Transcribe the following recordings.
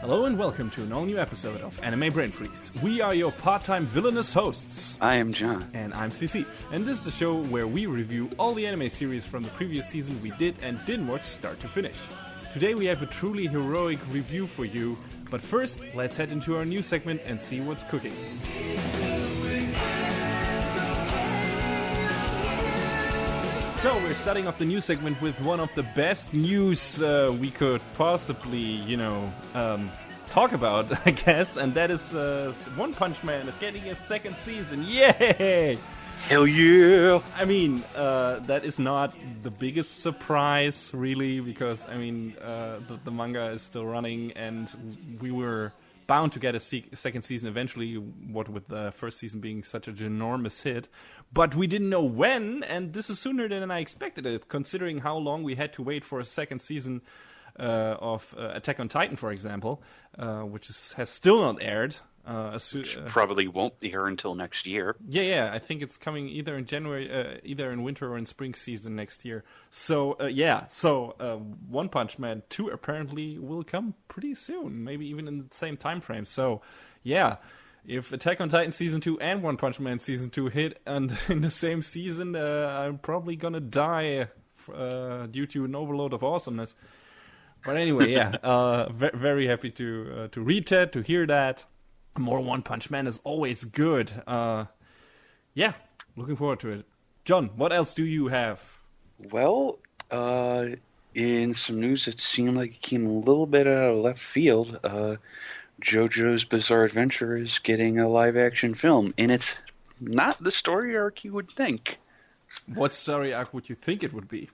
Hello and welcome to an all-new episode of Anime Brain Freeze. We are your part-time villainous hosts. I am John. And I'm CC. And this is a show where we review all the anime series from the previous season we did and didn't watch start to finish. Today we have a truly heroic review for you, but first, let's head into our new segment and see what's cooking. So we're starting off the news segment with one of the best news we could possibly, talk about, I guess, and that is One Punch Man is getting a second season. Yay! Hell yeah! I mean, that is not the biggest surprise, really, because, the manga is still running, and we were bound to get a second season eventually, what with the first season being such a ginormous hit. But we didn't know when, and this is sooner than I expected it, considering how long we had to wait for a second season of Attack on Titan, for example, which has still not aired. Which probably won't air until next year. Yeah, I think it's coming either in January, either in winter or in spring season next year. So, One Punch Man 2 apparently will come pretty soon, maybe even in the same time frame. So, yeah, if Attack on Titan Season 2 and One Punch Man Season 2 hit and in the same season, I'm probably gonna die due to an overload of awesomeness. But anyway, yeah, very happy to read that, to hear that. More One Punch Man is always good. Looking forward to it. John, what else do you have? Well, in some news that seemed like it came a little bit out of left field, JoJo's Bizarre Adventure is getting a live-action film, and it's not the story arc you would think. What story arc would you think it would be?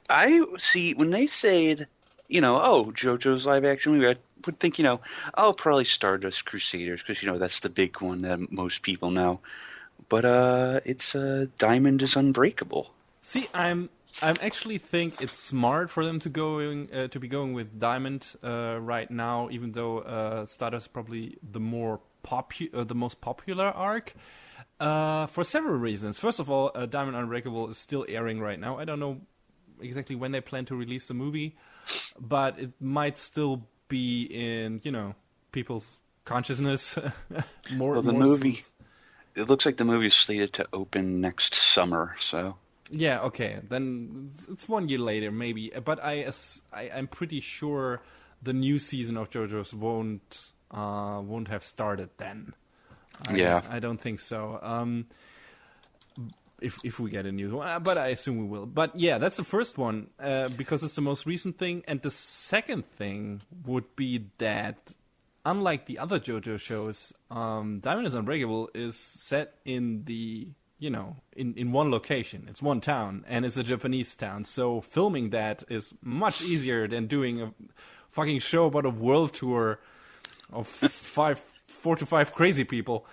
I see, when they said, JoJo's live-action movie, I would think, probably Stardust Crusaders, because, that's the big one that most people know. But it's Diamond is Unbreakable. See, I'm actually think it's smart for them to be going with Diamond right now, even though Stardust is probably the most popular arc. For several reasons. First of all, Diamond Unbreakable is still airing right now. I don't know exactly when they plan to release the movie, but it might still be in, people's consciousness. Movie, it looks like the movie is slated to open next summer, so. Yeah, okay, then it's 1 year later, maybe. But I'm pretty sure the new season of JoJo's won't have started then. I don't think so. If we get a new one, but I assume we will. But yeah, that's the first one, because it's the most recent thing. And the second thing would be that, unlike the other JoJo shows, Diamond is Unbreakable is set in the, in one location. It's one town, and it's a Japanese town. So filming that is much easier than doing a fucking show about a world tour of 4 to 5 crazy people.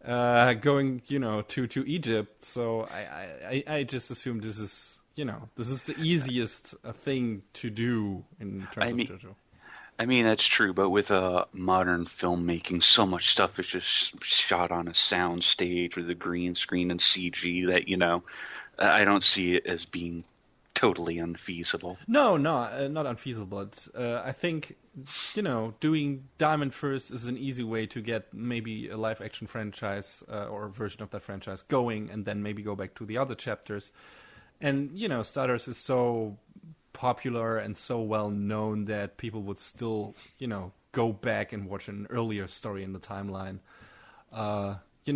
Going, to Egypt. So I just assume this is the easiest thing to do in terms of JoJo. I mean, that's true, but with modern filmmaking, so much stuff is just shot on a sound stage with a green screen and CG that, I don't see it as being totally unfeasible. No, not unfeasible. I think, doing Diamond first is an easy way to get maybe a live-action franchise or a version of that franchise going, and then maybe go back to the other chapters. And, Stardust is so popular and so well-known that people would still, go back and watch an earlier story in the timeline. It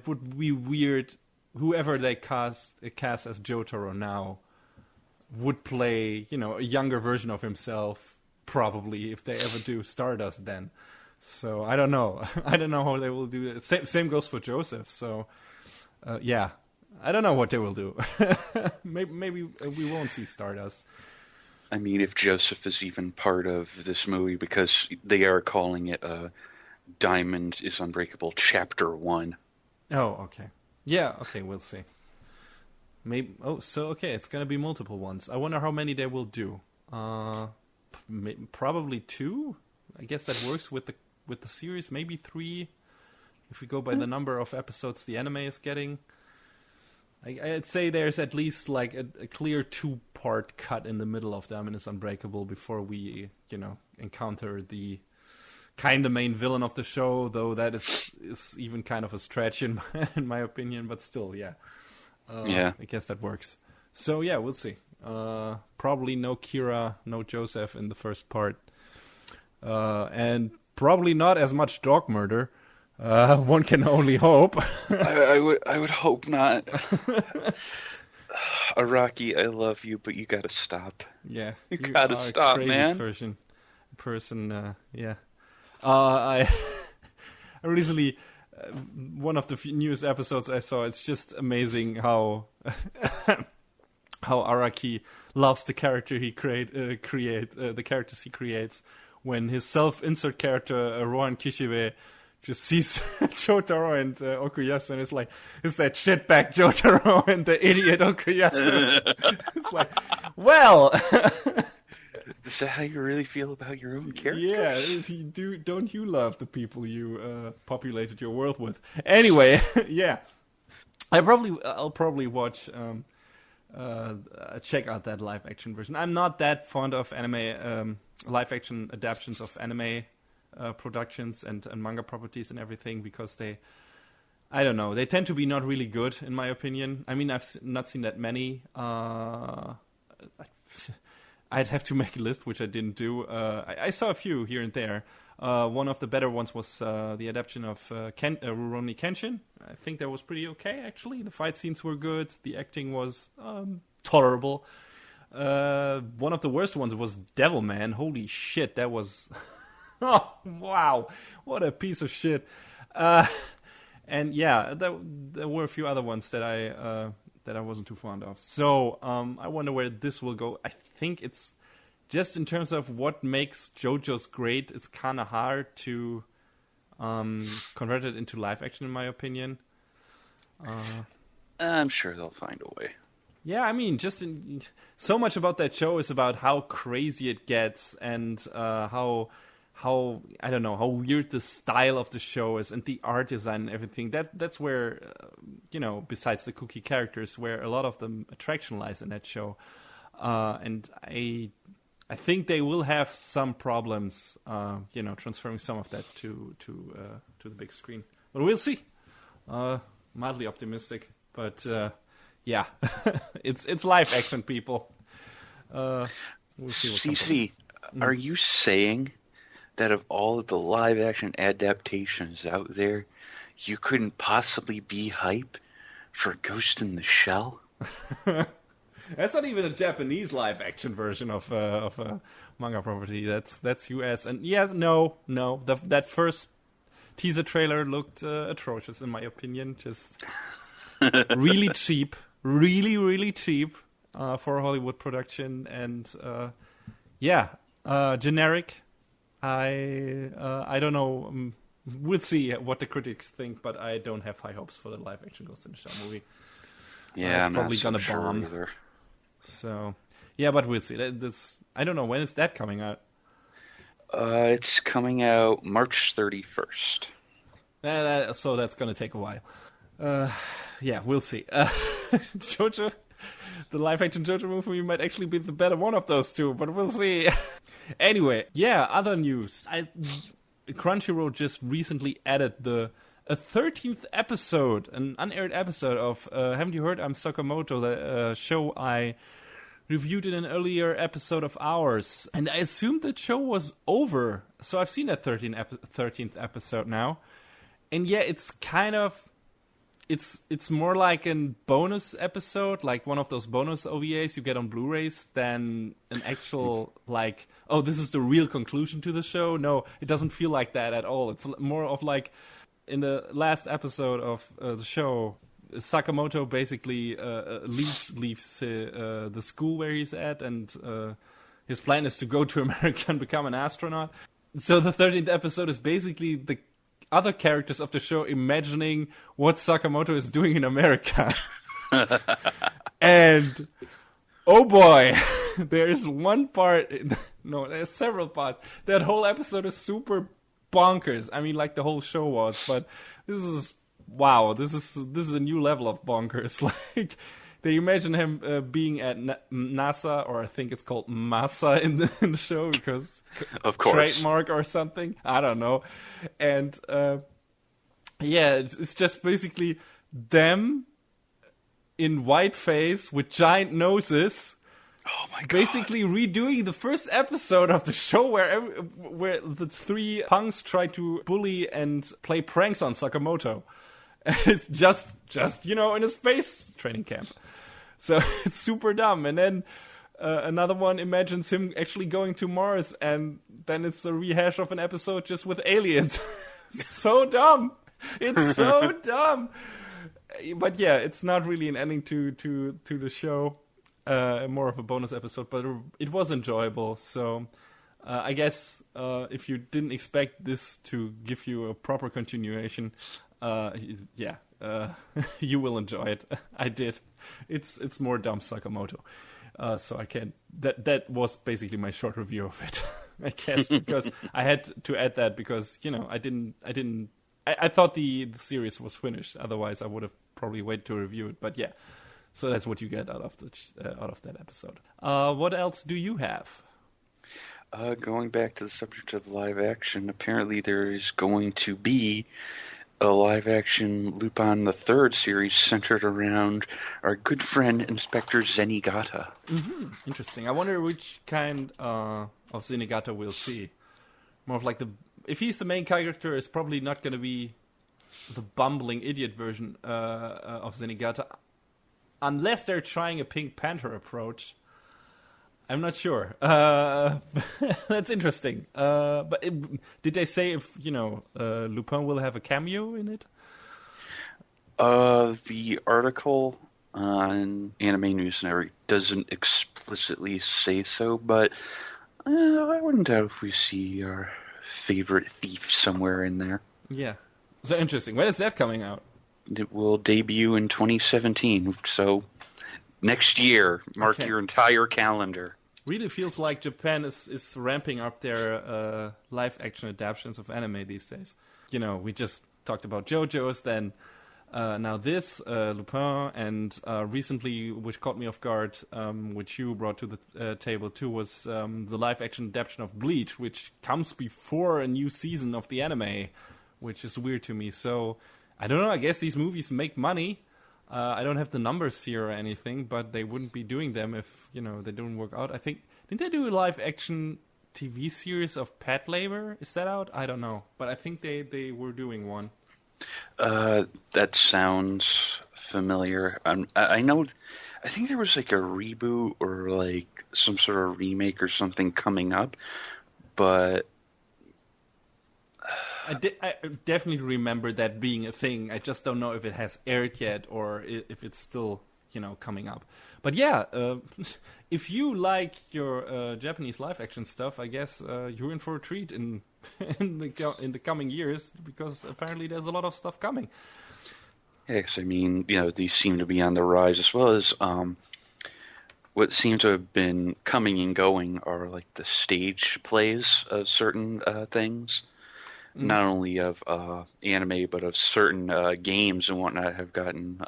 would be weird. Whoever they cast as Jotaro now would play, a younger version of himself, probably, if they ever do Stardust then. So, I don't know. I don't know how they will do it. Same goes for Joseph, so, I don't know what they will do. maybe we won't see Stardust. I mean, if Joseph is even part of this movie, because they are calling it Diamond is Unbreakable Chapter 1. Oh, okay. Yeah, okay, we'll see. Maybe. Oh, so okay, it's gonna be multiple ones. I wonder how many they will do. Probably 2. I guess that works with the series. Maybe 3, if we go by the number of episodes the anime is getting. I'd say there's at least like a clear 2-part cut in the middle of Diamond is Unbreakable before we encounter the kind of main villain of the show, though that is even kind of a stretch in my opinion, but still, yeah. I guess that works. So yeah, we'll see. Probably no Kira, no Joseph in the first part, and probably not as much dog murder. One can only hope. I would hope not. Araki, I love you, but you gotta stop. Yeah, you gotta stop, crazy man. Person, yeah. I recently, one of the newest episodes I saw, it's just amazing how Araki loves the character he the characters he creates. When his self-insert character Rohan Kishibe just sees Jotaro and Okuyasu, and it's like, it's that shitbag Jotaro and the idiot Okuyasu. It's like, well. Is that how you really feel about your own characters? Yeah, don't you love the people you populated your world with? Anyway, yeah, I'll probably watch check out that live action version. I'm not that fond of anime live action adaptions of anime productions and manga properties and everything, because I don't know, they tend to be not really good in my opinion. I mean, I've not seen that many. I'd have to make a list, which I didn't do. I saw a few here and there. One of the better ones was the adaptation of Rurouni Kenshin. I think that was pretty okay, actually. The fight scenes were good. The acting was tolerable. One of the worst ones was Devilman. Holy shit, that was... oh, wow. What a piece of shit. And yeah, there were a few other ones that I wasn't too fond of. So I wonder where this will go. I think it's just in terms of what makes JoJo's great, it's kind of hard to convert it into live action, in my opinion. I'm sure they'll find a way. Yeah, I mean, so much about that show is about how crazy it gets and how I don't know, how weird the style of the show is and the art design and everything. That's where, besides the kooky characters, where a lot of the attraction lies in that show. And I think they will have some problems, transferring some of that to the big screen. But we'll see. Mildly optimistic, but yeah, it's live action, people. We'll see what CC, are you saying that of all of the live action adaptations out there, you couldn't possibly be hype for Ghost in the Shell? That's not even a Japanese live action version of a manga property. That's US. And yes, no. That first teaser trailer looked atrocious, in my opinion. Just really cheap, really cheap for a Hollywood production, and generic. I don't know. We'll see what the critics think, but I don't have high hopes for the live action Ghost in the Shell movie. Yeah, it's probably gonna bomb. Either. So, yeah, but we'll see. I don't know, when is that coming out? It's coming out March 31st. So that's gonna take a while. Yeah, we'll see. JoJo, the live action JoJo movie might actually be the better one of those two, but we'll see. Anyway, yeah, other news. Crunchyroll just recently added a 13th episode, an unaired episode of Haven't You Heard? I'm Sakamoto, the show I reviewed in an earlier episode of ours. And I assumed that show was over. So I've seen that 13th episode now. And yeah, it's kind of... It's more like a bonus episode, like one of those bonus OVAs you get on Blu-rays, than an actual, like, oh, this is the real conclusion to the show. No, it doesn't feel like that at all. It's more of like, in the last episode of the show, Sakamoto basically leaves the school where he's at, and his plan is to go to America and become an astronaut. So the 13th episode is basically the other characters of the show imagining what Sakamoto is doing in America. And oh boy, there is one part, no, there's several parts. That whole episode is super bonkers. I mean, like the whole show was, but this is, wow, this is a new level of bonkers. Like, they imagine him being at NASA, or I think it's called Masa in the show, because of course, trademark or something. I don't know. And it's just basically them in whiteface with giant noses. Oh my god! Basically redoing the first episode of the show where the three punks try to bully and play pranks on Sakamoto. It's just in a space training camp. So it's super dumb. And then another one imagines him actually going to Mars, and then it's a rehash of an episode just with aliens. So dumb. It's so dumb. But yeah, it's not really an ending to the show. More of a bonus episode, but it was enjoyable. So I guess if you didn't expect this to give you a proper continuation, you will enjoy it. I did. It's more dumb Sakamoto. So I can't. That was basically my short review of it. I guess because I had to add that because I thought the series was finished. Otherwise, I would have probably waited to review it. But yeah, so that's what you get out of that episode. What else do you have? Going back to the subject of live action, apparently there is going to be a live action Lupin the Third series centered around our good friend Inspector Zenigata. Mm-hmm. Interesting. I wonder which kind of Zenigata we'll see. More of like if he's the main character, it's probably not going to be the bumbling idiot version of Zenigata, unless they're trying a Pink Panther approach. I'm not sure. That's interesting. But did they say if Lupin will have a cameo in it? The article on Anime News Network doesn't explicitly say so, but I wouldn't doubt if we see our favorite thief somewhere in there. Yeah. So interesting. When is that coming out? It will debut in 2017, so next year. Mark your entire calendar. Really feels like Japan is ramping up their live-action adaptions of anime these days. We just talked about JoJo's, then now this, Lupin, and recently, which caught me off guard, which you brought to the table too, was the live-action adaptation of Bleach, which comes before a new season of the anime, which is weird to me. So, I don't know, I guess these movies make money. I don't have the numbers here or anything, but they wouldn't be doing them if, they don't work out. I think, didn't they do a live-action TV series of pet labor? Is that out? I don't know. But I think they were doing one. That sounds familiar. I know, I think there was like a reboot or like some sort of remake or something coming up, but... I definitely remember that being a thing. I just don't know if it has aired yet or if it's still, coming up. But yeah, if you like your Japanese live action stuff, I guess you're in for a treat in the coming years because apparently there's a lot of stuff coming. Yes, I mean, these seem to be on the rise as well as what seems to have been coming and going are like the stage plays of certain things. Not only of anime, but of certain games and whatnot have gotten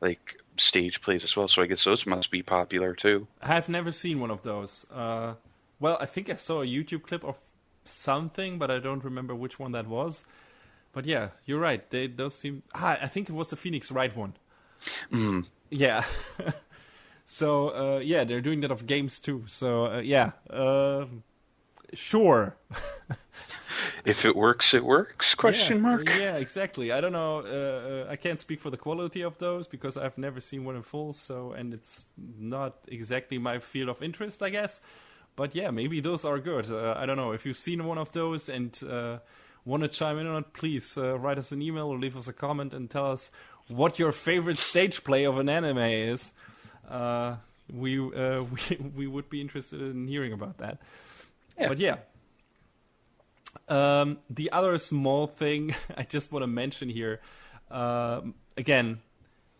like stage plays as well. So I guess those must be popular too. I've never seen one of those. Well, I think I saw a YouTube clip of something, but I don't remember which one that was. But yeah, you're right. Those seem. I think it was the Phoenix Wright one. Mm. Yeah. So they're doing that of games too. So sure. If it works, it works? Question mark? Yeah, exactly. I don't know. I can't speak for the quality of those because I've never seen one in full. And it's not exactly my field of interest, I guess. But yeah, maybe those are good. I don't know. If you've seen one of those and want to chime in on it, please write us an email or leave us a comment and tell us what your favorite stage play of an anime is. We would be interested in hearing about that. Yeah. But yeah. The other small thing I just want to mention here, again,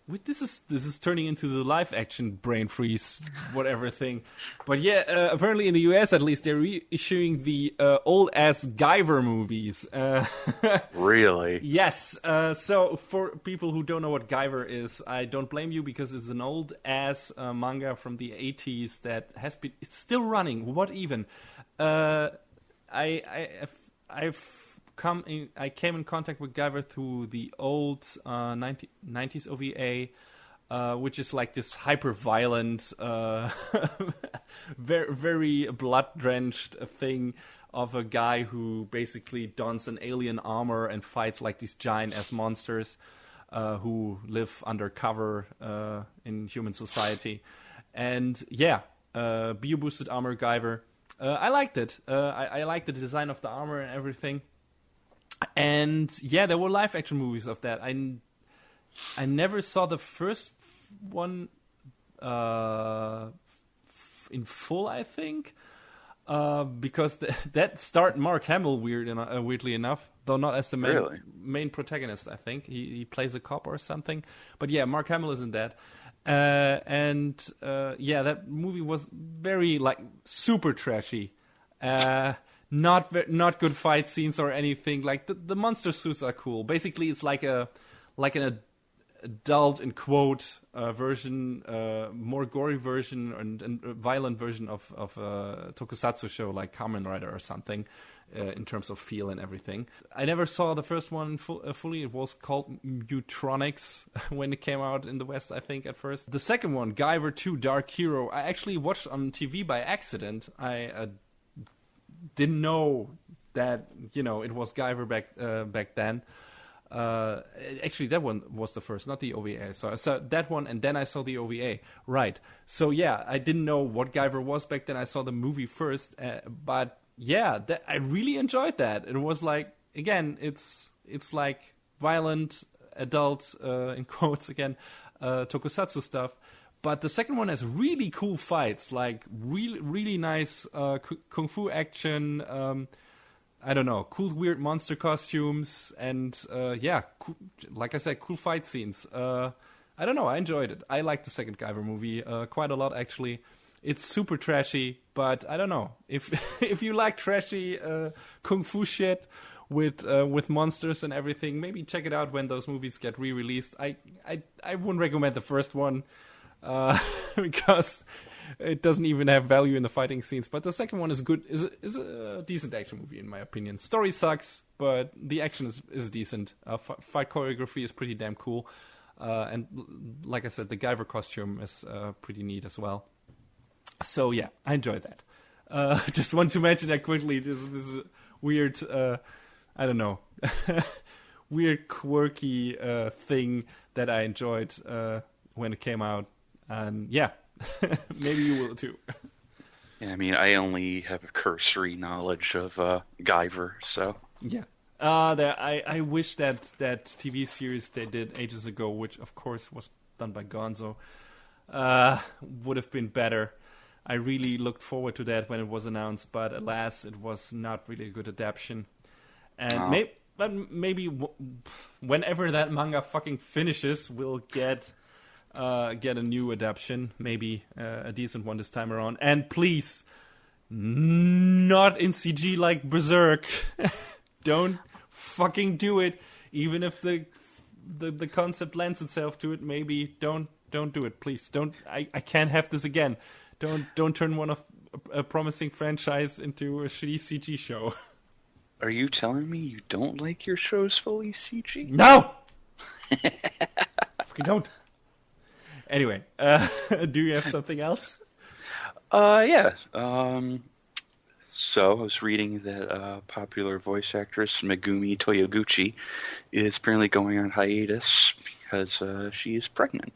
This is turning into the live action brain freeze whatever thing, but yeah, apparently in the US at least they're reissuing the old ass Guyver movies. Really? Yes. So for people who don't know what Guyver is, I don't blame you because it's an old ass manga from the 80s that it's still running. What even? I came in contact with Guyver through the old 90s OVA, which is like this hyper-violent, very, very blood-drenched thing of a guy who basically dons an alien armor and fights like these giant-ass monsters who live undercover in human society. And yeah, bio-boosted armor Guyver. I liked it. I liked the design of the armor and everything. And yeah, there were live action movies of that. I never saw the first one in full, I think, because that starred Mark Hamill weirdly enough, though not as the main protagonist. I think he plays a cop or something. But yeah, Mark Hamill is in that. Yeah, that movie was very like super trashy. Not good fight scenes or anything. Like the monster suits are cool. Basically, it's like an adult in quote version, more gory version and violent version of a tokusatsu show like Kamen Rider or something in terms of feel and everything. I never saw the first one fully. It was called Mutronics when it came out in the West, I think, at first. The second one, Guyver 2 Dark Hero, I actually watched on TV by accident. I didn't know that, it was Guyver back then. Actually, that one was the first, not the OVA. So I saw that one, and then I saw the OVA. Right. So yeah, I didn't know what Guyver was back then. I saw the movie first, but yeah, I really enjoyed that. It was like, again, it's like violent adult in quotes again, tokusatsu stuff. But the second one has really cool fights, like really, really nice kung fu action. I don't know, cool weird monster costumes, and yeah, cool, like I said, cool fight scenes. I don't know, I enjoyed it. I liked the second Guyver movie quite a lot, actually. It's super trashy, but I don't know if you like trashy kung fu shit with monsters and everything, maybe check it out when those movies get re-released. I wouldn't recommend the first one. Because it doesn't even have value in the fighting scenes. But the second one is good. Is a decent action movie in my opinion. Story sucks, but the action is decent. Fight choreography is pretty damn cool, and like I said, the Guyver costume is pretty neat as well. So yeah, I enjoyed that. Just want to mention that quickly. This is a weird, I don't know, weird quirky thing that I enjoyed when it came out. And yeah, maybe you will too. Yeah, I mean, I only have a cursory knowledge of Guyver, so yeah. I wish that TV series they did ages ago, which of course was done by Gonzo, would have been better. I really looked forward to that when it was announced, but alas, it was not really a good adaptation. And maybe whenever that manga fucking finishes, we'll get a new adaptation, maybe a decent one this time around. And please, not in CG like Berserk. Don't fucking do it. Even if the concept lends itself to it, maybe don't do it. Please don't. I can't have this again. Don't turn one of a promising franchise into a shitty CG show. Are you telling me you don't like your shows fully CG? No. Fucking don't. Anyway, do you have something else? Yeah. So I was reading that popular voice actress Megumi Toyoguchi is apparently going on hiatus because she is pregnant.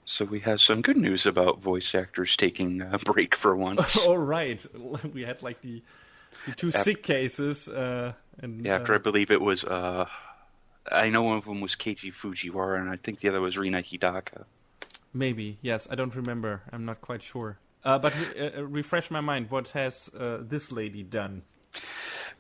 So we have some good news about voice actors taking a break for once. All right. We had like the two sick cases. After I believe it was, I know one of them was Keiji Fujiwara, and I think the other was Rina Hidaka. Maybe, yes. I don't remember. I'm not quite sure. But refresh my mind. What has this lady done?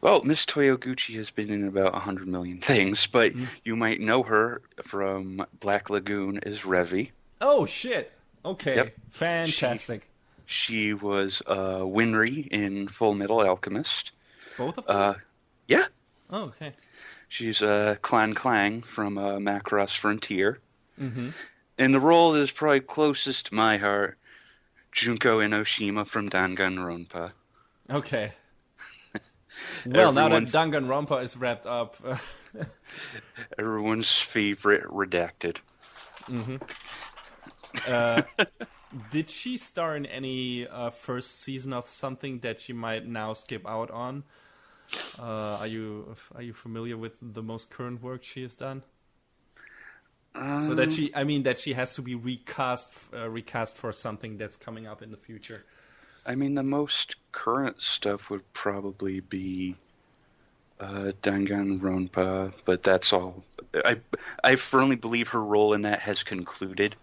Well, Miss Toyoguchi has been in about 100 million things, but Mm. you might know her from Black Lagoon as Revi. Oh shit! Okay, Yep. fantastic. She was Winry in Full Metal Alchemist. Both of them? Yeah. Oh, okay. She's Clan Clang from Macross Frontier. Mm-hmm. And the role that is probably closest to my heart, Junko Enoshima from Danganronpa. Okay. Well, now that Everyone's- Danganronpa is wrapped up. Everyone's favorite redacted. Did she star in any first season of something that she might now skip out on? Are you familiar with the most current work she has done? So that she has to be recast for something that's coming up in the future. I mean, the most current stuff would probably be Danganronpa, but that's all. I firmly believe her role in that has concluded.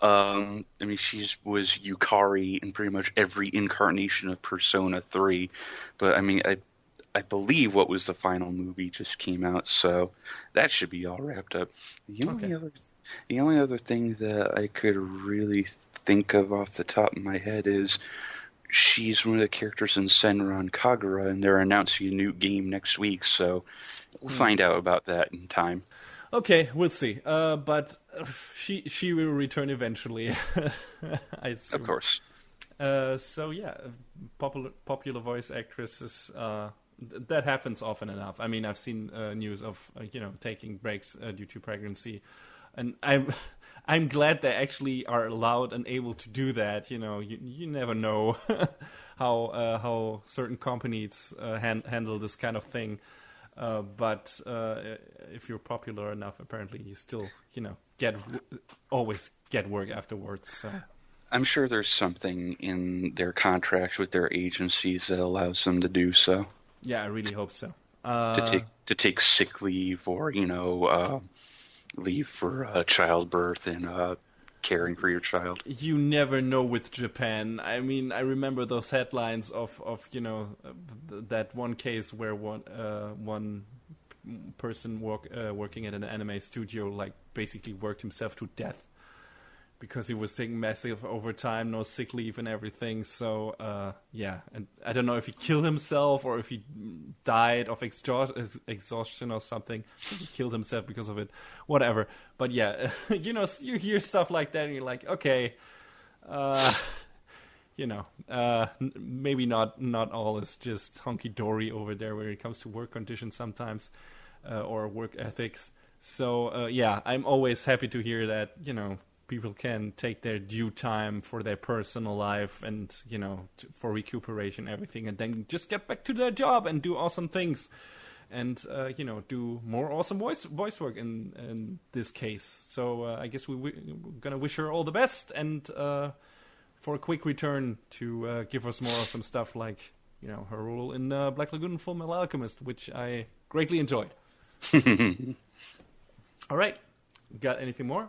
I mean, she was Yukari in pretty much every incarnation of Persona 3, but I mean, I believe what was the final movie just came out, so that should be all wrapped up. The only other thing that I could really think of off the top of my head is she's one of the characters in Senran Kagura, and they're announcing a new game next week, so we'll find out about that in time. Okay, we'll see. But she will return eventually, I assume. Of course. So yeah, popular voice actresses. That happens often enough. I mean, I've seen news of taking breaks due to pregnancy, and I'm glad they actually are allowed and able to do that. You never know how certain companies handle this kind of thing. But if you're popular enough, apparently you still always get work afterwards. So. I'm sure there's something in their contracts with their agencies that allows them to do so. Yeah, I really hope so. To take sick leave or leave for childbirth and caring for your child. You never know with Japan. I mean, I remember those headlines of that one case where one person working at an anime studio basically worked himself to death because he was taking massive overtime, no sick leave and everything. So yeah, and I don't know if he killed himself or if he died of exhaustion or something. I think he killed himself because of it. Whatever. But yeah, you hear stuff like that and you're like, okay, maybe not all is just hunky dory over there when it comes to work conditions sometimes or work ethics. So yeah, I'm always happy to hear that people can take their due time for their personal life and, for recuperation, everything, and then just get back to their job and do awesome things and, do more awesome voice work in this case. So I guess we're going to wish her all the best and for a quick return to give us more awesome stuff like, her role in Black Lagoon and Full Metal Alchemist, which I greatly enjoyed. All right. Got anything more?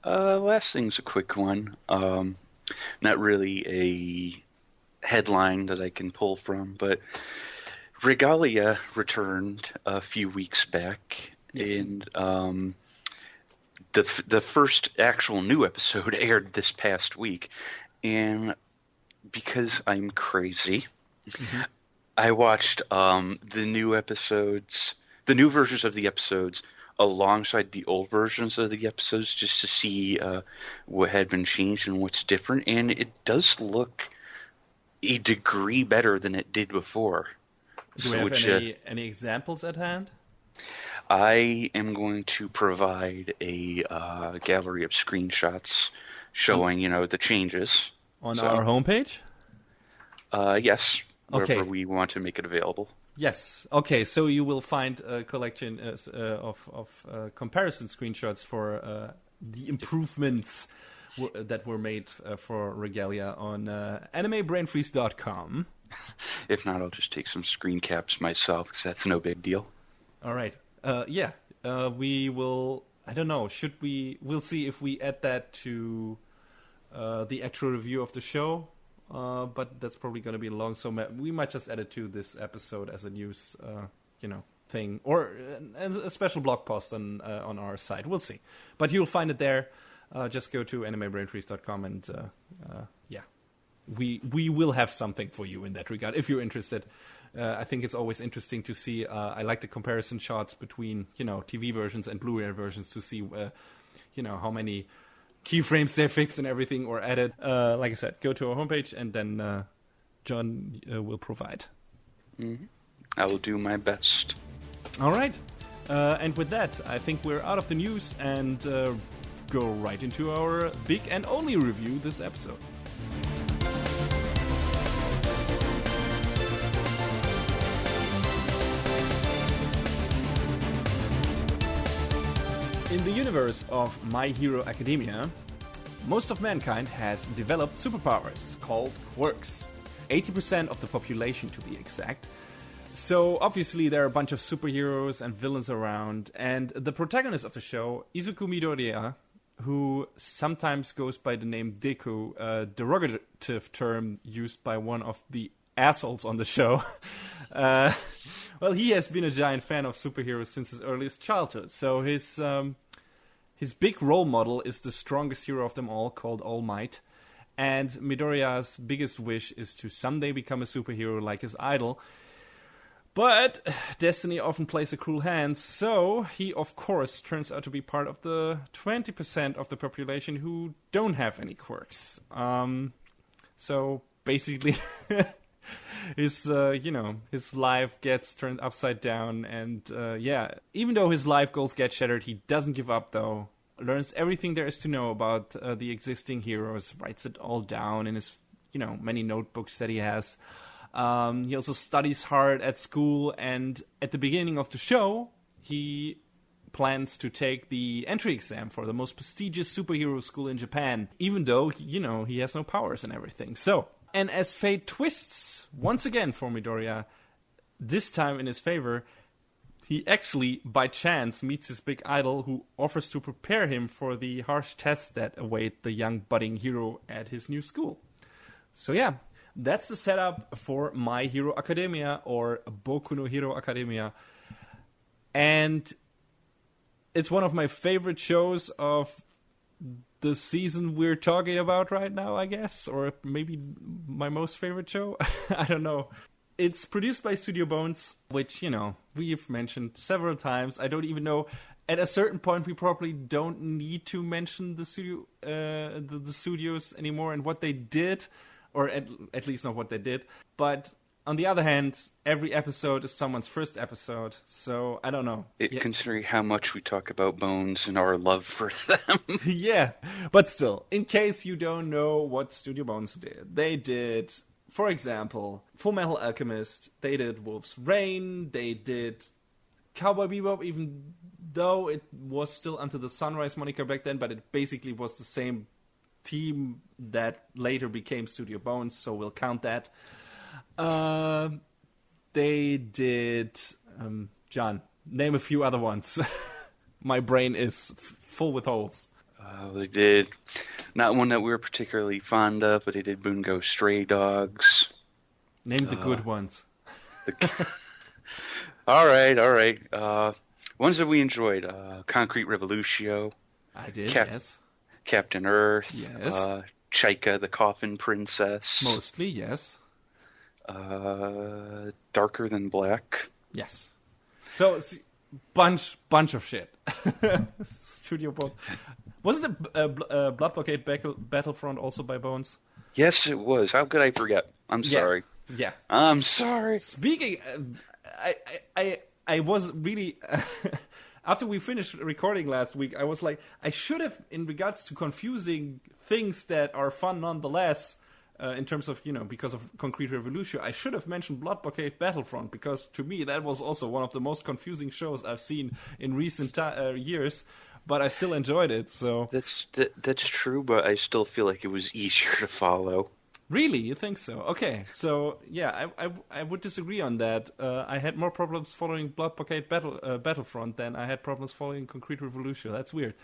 Last thing's a quick one. Not really a headline that I can pull from, but Regalia returned a few weeks back, yes. And the first actual new episode aired this past week. And because I'm crazy, I watched the new versions of the episodes alongside the old versions of the episodes just to see what had been changed and what's different. And it does look a degree better than it did before. Do we have any examples at hand? I am going to provide a gallery of screenshots showing, the changes. On our homepage? Yes, wherever okay. we want to make it available. Yes. Okay. So you will find a collection of comparison screenshots for the improvements that were made for Regalia on animebrainfreeze.com. If not, I'll just take some screen caps myself because that's no big deal. All right. Yeah. We will. I don't know. Should we? We'll see if we add that to the actual review of the show but that's probably going to be long, so we might just add it to this episode as a news, thing, or a special blog post on our site. We'll see, but you'll find it there. Just go to animebrainfreeze.com and we will have something for you in that regard if you're interested. I think it's always interesting to see. I like the comparison shots between TV versions and Blu-ray versions to see how many keyframes they fixed and everything or added. Like I said, go to our homepage and then John will provide. Mm-hmm. I will do my best. All right. And with that, I think we're out of the news and go right into our big and only review this episode. In the universe of My Hero Academia, most of mankind has developed superpowers called Quirks. 80% of the population, to be exact. So obviously there are a bunch of superheroes and villains around, and the protagonist of the show, Izuku Midoriya, who sometimes goes by the name Deku, a derogative term used by one of the assholes on the show. Well, he has been a giant fan of superheroes since his earliest childhood. So his big role model is the strongest hero of them all, called All Might. And Midoriya's biggest wish is to someday become a superhero like his idol. But destiny often plays a cruel hand, so he, of course, turns out to be part of the 20% of the population who don't have any quirks. So basically, his life gets turned upside down, and even though his life goals get shattered, he doesn't give up, though. Learns everything there is to know about the existing heroes, writes it all down in his, many notebooks that he has. He also studies hard at school, and at the beginning of the show, he plans to take the entry exam for the most prestigious superhero school in Japan, even though, he has no powers and everything. So, and as fate twists once again for Midoriya, this time in his favor, he actually, by chance, meets his big idol who offers to prepare him for the harsh tests that await the young budding hero at his new school. So yeah, that's the setup for My Hero Academia, or Boku no Hero Academia. And it's one of my favorite shows of the season we're talking about right now, I guess. Or maybe my most favorite show. I don't know. It's produced by Studio Bones, which, we've mentioned several times. I don't even know. At a certain point, we probably don't need to mention the studio, the studios anymore and what they did. Or at least not what they did. But on the other hand, every episode is someone's first episode, so I don't know. Considering how much we talk about Bones and our love for them. Yeah, but still, in case you don't know what Studio Bones did, they did, for example, Full Metal Alchemist, they did Wolf's Rain, they did Cowboy Bebop, even though it was still under the Sunrise moniker back then, but it basically was the same team that later became Studio Bones, so we'll count that. They did... John, name a few other ones. My brain is full with holes. They did... Not one that we were particularly fond of, but they did Bungo Stray Dogs. Name the good ones. All right. Ones that we enjoyed. Concrete Revolution. I did, yes. Captain Earth. Yes. Chaika, the Coffin Princess. Mostly, yes. Darker Than Black. Yes. So, bunch of shit. Studio Bones. Wasn't Blood Blockade Battlefront also by Bones? Yes, it was. How could I forget? I'm sorry. Yeah. I'm sorry. Speaking, I was really... After we finished recording last week, I was like, I should have, in regards to confusing things that are fun nonetheless, in terms of, because of Concrete Revolution, I should have mentioned Blood Blockade Battlefront, because to me that was also one of the most confusing shows I've seen in recent years, but I still enjoyed it, so... That's true, but I still feel like it was easier to follow. Really? You think so? Okay, so yeah, I would disagree on that. I had more problems following Blood Blockade Battlefront than I had problems following Concrete Revolution. That's weird,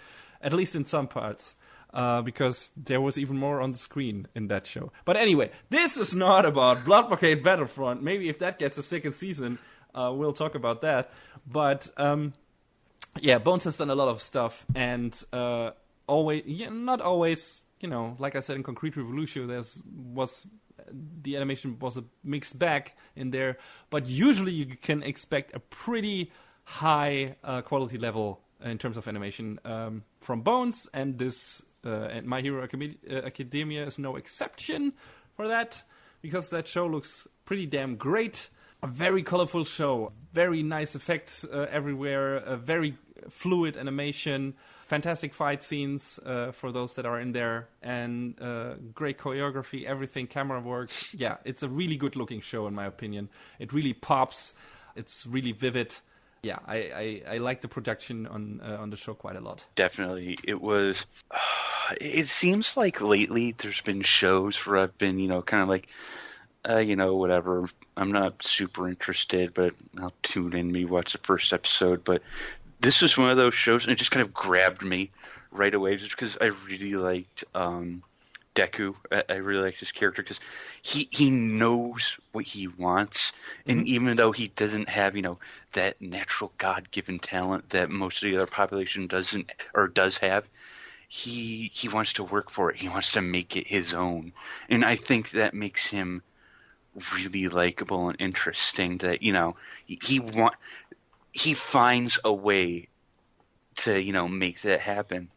at least in some parts. because there was even more on the screen in that show. But anyway, this is not about Blood Blockade Battlefront. Maybe if that gets a second season, we'll talk about that. But Bones has done a lot of stuff, and not always. Like I said in Concrete Revolution, the animation was a mixed bag in there, but usually you can expect a pretty high quality level in terms of animation from Bones, and and My Hero Academia is no exception for that, because that show looks pretty damn great. A very colorful show, very nice effects everywhere, a very fluid animation, fantastic fight scenes for those that are in there, and great choreography, everything, camera work. Yeah, it's a really good looking show in my opinion. It really pops. It's really vivid. Yeah, I like the production on the show quite a lot. Definitely. It was... it seems like lately there's been shows where I've been, kind of like, whatever. I'm not super interested, but I'll tune in, maybe watch the first episode. But this was one of those shows, and it just kind of grabbed me right away, just because I really liked Deku. I really liked his character because he knows what he wants, and even though he doesn't have that natural God-given talent that most of the other population doesn't or does have, he wants to work for it. He wants to make it his own, and I think that makes him really likable and interesting. That he finds a way to make that happen.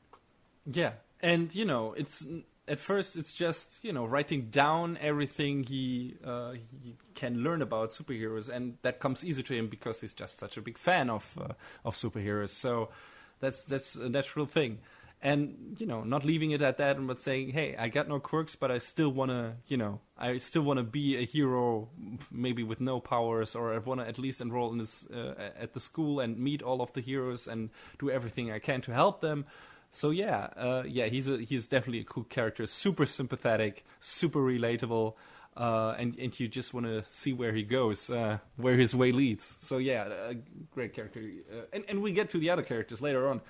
Yeah, and it's at first it's just writing down everything he can learn about superheroes, and that comes easy to him because he's just such a big fan of superheroes. So that's a natural thing. And not leaving it at that, but saying, "Hey, I got no quirks, but I still wanna, be a hero, maybe with no powers, or I wanna at least enroll in this at the school and meet all of the heroes and do everything I can to help them." So he's definitely a cool character, super sympathetic, super relatable, and you just want to see where he goes, where his way leads. So a great character, and we get to the other characters later on.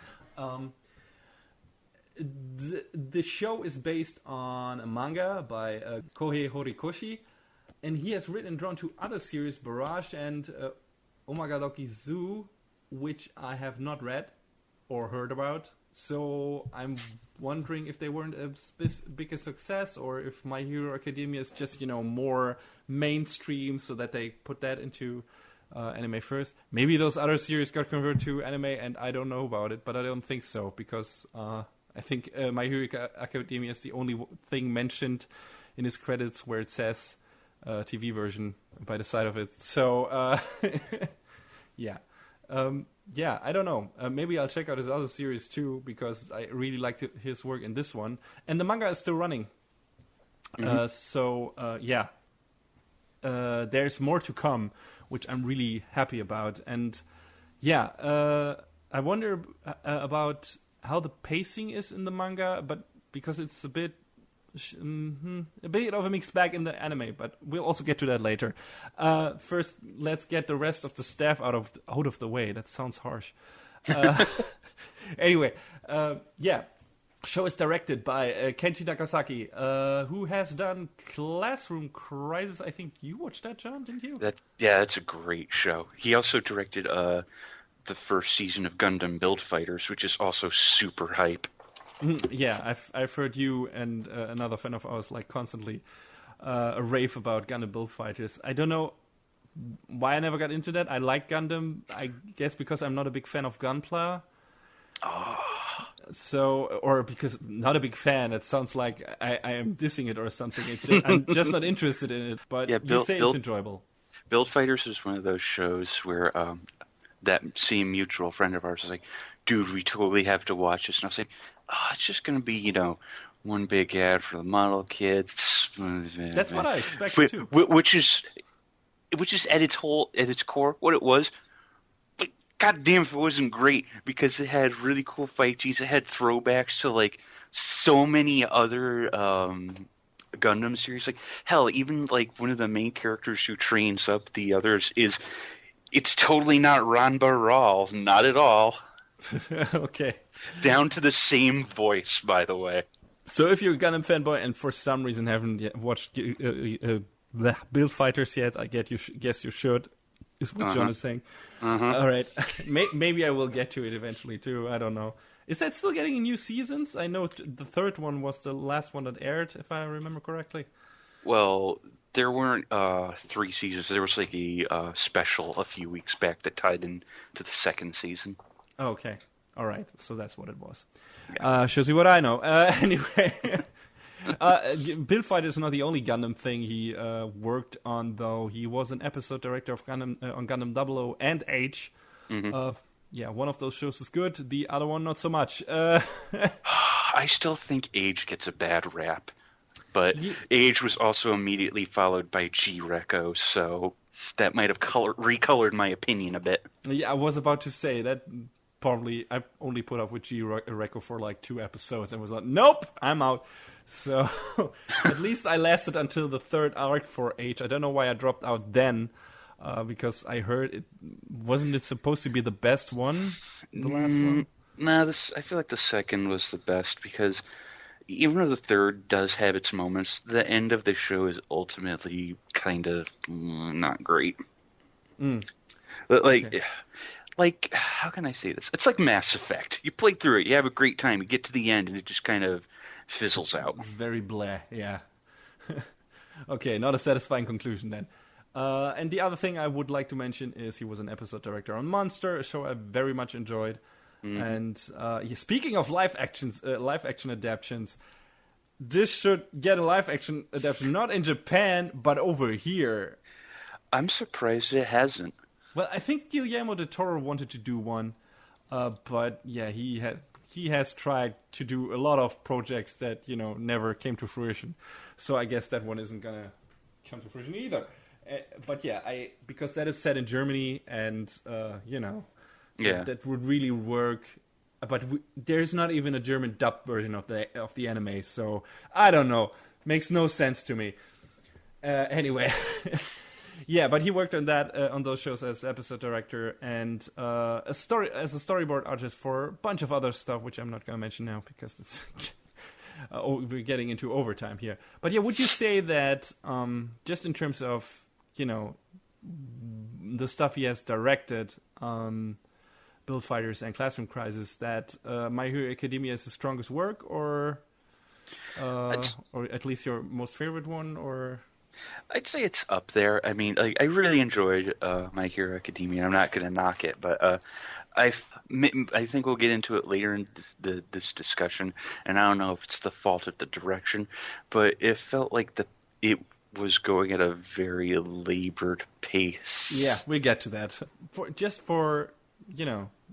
The show is based on a manga by Kohei Horikoshi, and he has written and drawn two other series, Barrage and Omagaloki Zoo, which I have not read or heard about. So I'm wondering if they weren't as big a success, or if My Hero Academia is just more mainstream, so that they put that into anime first. Maybe those other series got converted to anime, and I don't know about it, but I don't think so, because I think My Hero Academia is the only thing mentioned in his credits where it says TV version by the side of it. So, I don't know. Maybe I'll check out his other series too, because I really liked his work in this one. And the manga is still running. There's more to come, which I'm really happy about. And I wonder about how the pacing is in the manga, but because it's a bit of a mixed bag in the anime, but we'll also get to that later. First, let's get the rest of the staff out of the way. That sounds harsh. Anyway, show is directed by Kenji Nagasaki, who has done Classroom Crisis. I think you watched that, John, didn't you? That's a great show. He also directed the first season of Gundam Build Fighters, which is also super hype. Yeah, I've heard you and another fan of ours constantly rave about Gundam Build Fighters. I don't know why I never got into that. I like Gundam, I guess because I'm not a big fan of Gunpla. So, or because not a big fan. It sounds like I am dissing it or something. It's just, I'm just not interested in it. But you say it's enjoyable. Build Fighters is one of those shows where that same mutual friend of ours was like, "Dude, we totally have to watch this." And I was like, it's just going to be, one big ad for the model kids. That's what I expected too. Which is at its core what it was. But goddamn if it wasn't great, because it had really cool fight scenes. It had throwbacks to so many other Gundam series. Hell, even one of the main characters who trains up the others it's totally not Ranba Ral, not at all. Okay. Down to the same voice, by the way. So if you're a Gundam fanboy and for some reason haven't yet watched Build Fighters yet, I guess you should. Is what John is saying. All right, maybe I will get to it eventually too. I don't know. Is that still getting new seasons? I know the third one was the last one that aired, if I remember correctly. Well, there weren't 3 seasons. There was like a special a few weeks back that tied in to the second season. Oh, okay. All right. So that's what it was. Yeah. Shows you what I know. Anyway, Build Fighter is not the only Gundam thing he worked on, though. He was an episode director of Gundam on Gundam 00 and H. Yeah, one of those shows is good. The other one, not so much. I still think Age gets a bad rap. But Age was also immediately followed by G-Reco, so that might have recolored my opinion a bit. Yeah, I was about to say that probably I only put up with G-Reco for like 2 episodes and was like, nope, I'm out. So at least I lasted until the 3rd arc for Age. I don't know why I dropped out then, because I heard wasn't it supposed to be the best one, the last one? No, I feel like the second was the best because even though the third does have its moments, the end of the show is ultimately kind of not great. But like, how can I say this? It's like Mass Effect. You play through it, you have a great time, you get to the end, and it just kind of fizzles out. It's very blah, yeah. Okay, not a satisfying conclusion then. And the other thing I would like to mention is he was an episode director on Monster, a show I very much enjoyed. And speaking of live action adaptions, this should get a live action adaptation not in Japan but over here. I'm surprised it hasn't. Well, I think Guillermo del Toro wanted to do one, but yeah, he has tried to do a lot of projects that never came to fruition. So I guess that one isn't gonna come to fruition either. But yeah, because that is set in Germany, and yeah, that would really work. But there's not even a German dubbed version of the anime, so I don't know. Makes no sense to me. Anyway, yeah, but he worked on that on those shows as episode director and as a storyboard artist for a bunch of other stuff, which I'm not going to mention now because it's we're getting into overtime here. But yeah, would you say that just in terms of the stuff he has directed, Build Fighters and Classroom Crisis, that My Hero Academia is his strongest work, or at least your most favorite one, or? I'd say it's up there. I mean, I really enjoyed My Hero Academia. I'm not going to knock it, but I think we'll get into it later in this discussion, and I don't know if it's the fault of the direction, but it felt like it was going at a very labored pace. Yeah, we get to that. For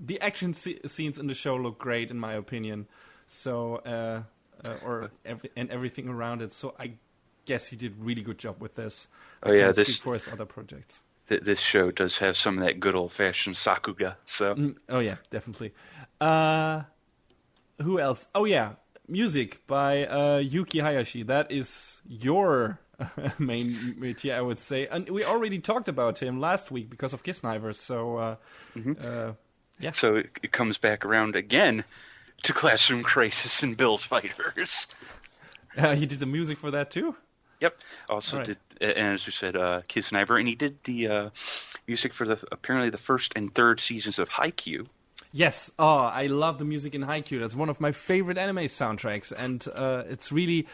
the action scenes in the show look great, in my opinion. So, and everything around it. So I guess he did a really good job with this. Speak for his other projects. This show does have some of that good old-fashioned Sakuga. So. Oh yeah, definitely. Who else? Oh yeah, music by Yuki Hayashi. That is your main métier, I would say. And we already talked about him last week because of Kisniver. So, yeah. So it comes back around again to Classroom Crisis and Build Fighters. He did the music for that too? Yep. Also did, and as we said, Kisniver, and he did the music for apparently the first and third seasons of Haikyuu. Yes. Oh, I love the music in Haikyuu. That's one of my favorite anime soundtracks, and it's really.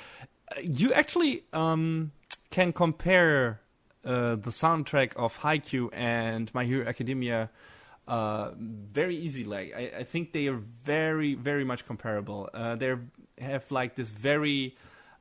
You actually can compare the soundtrack of Haikyuu and My Hero Academia very easily. I think they are very, very much comparable. They have like this very,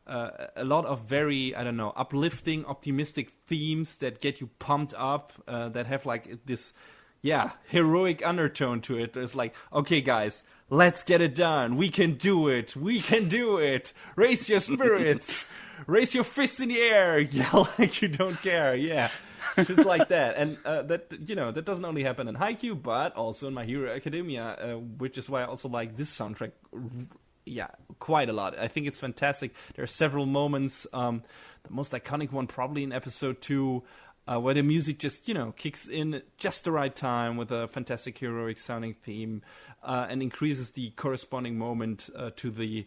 a lot of very, uplifting, optimistic themes that get you pumped up, that have like this, heroic undertone to it. It's like, okay, guys, let's get it done. We can do it. We can do it. Raise your spirits. Raise your fists in the air. Yell like you don't care. Yeah. Just like that. And that doesn't only happen in Haikyuu, but also in My Hero Academia, which is why I also like this soundtrack quite a lot. I think it's fantastic. There are several moments. The most iconic one probably in episode 2, where the music just, kicks in just the right time with a fantastic heroic sounding theme, and increases the corresponding moment to the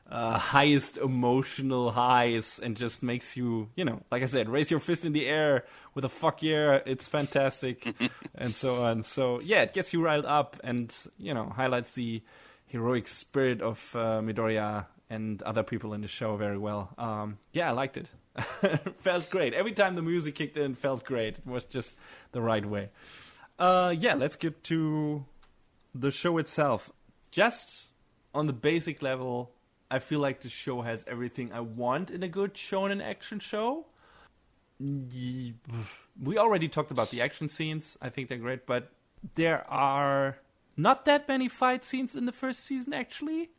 highest emotional highs and just makes you, like I said, raise your fist in the air with a fuck yeah, it's fantastic, and so on. So yeah, it gets you riled up and, highlights the heroic spirit of Midoriya and other people in the show very well. I liked it. Felt great. Every time the music kicked in, felt great. It was just the right way. Let's get to the show itself. Just on the basic level, I feel like the show has everything I want in a good shonen action show. We already talked about the action scenes. I think they're great, but there are not that many fight scenes in the first season, actually.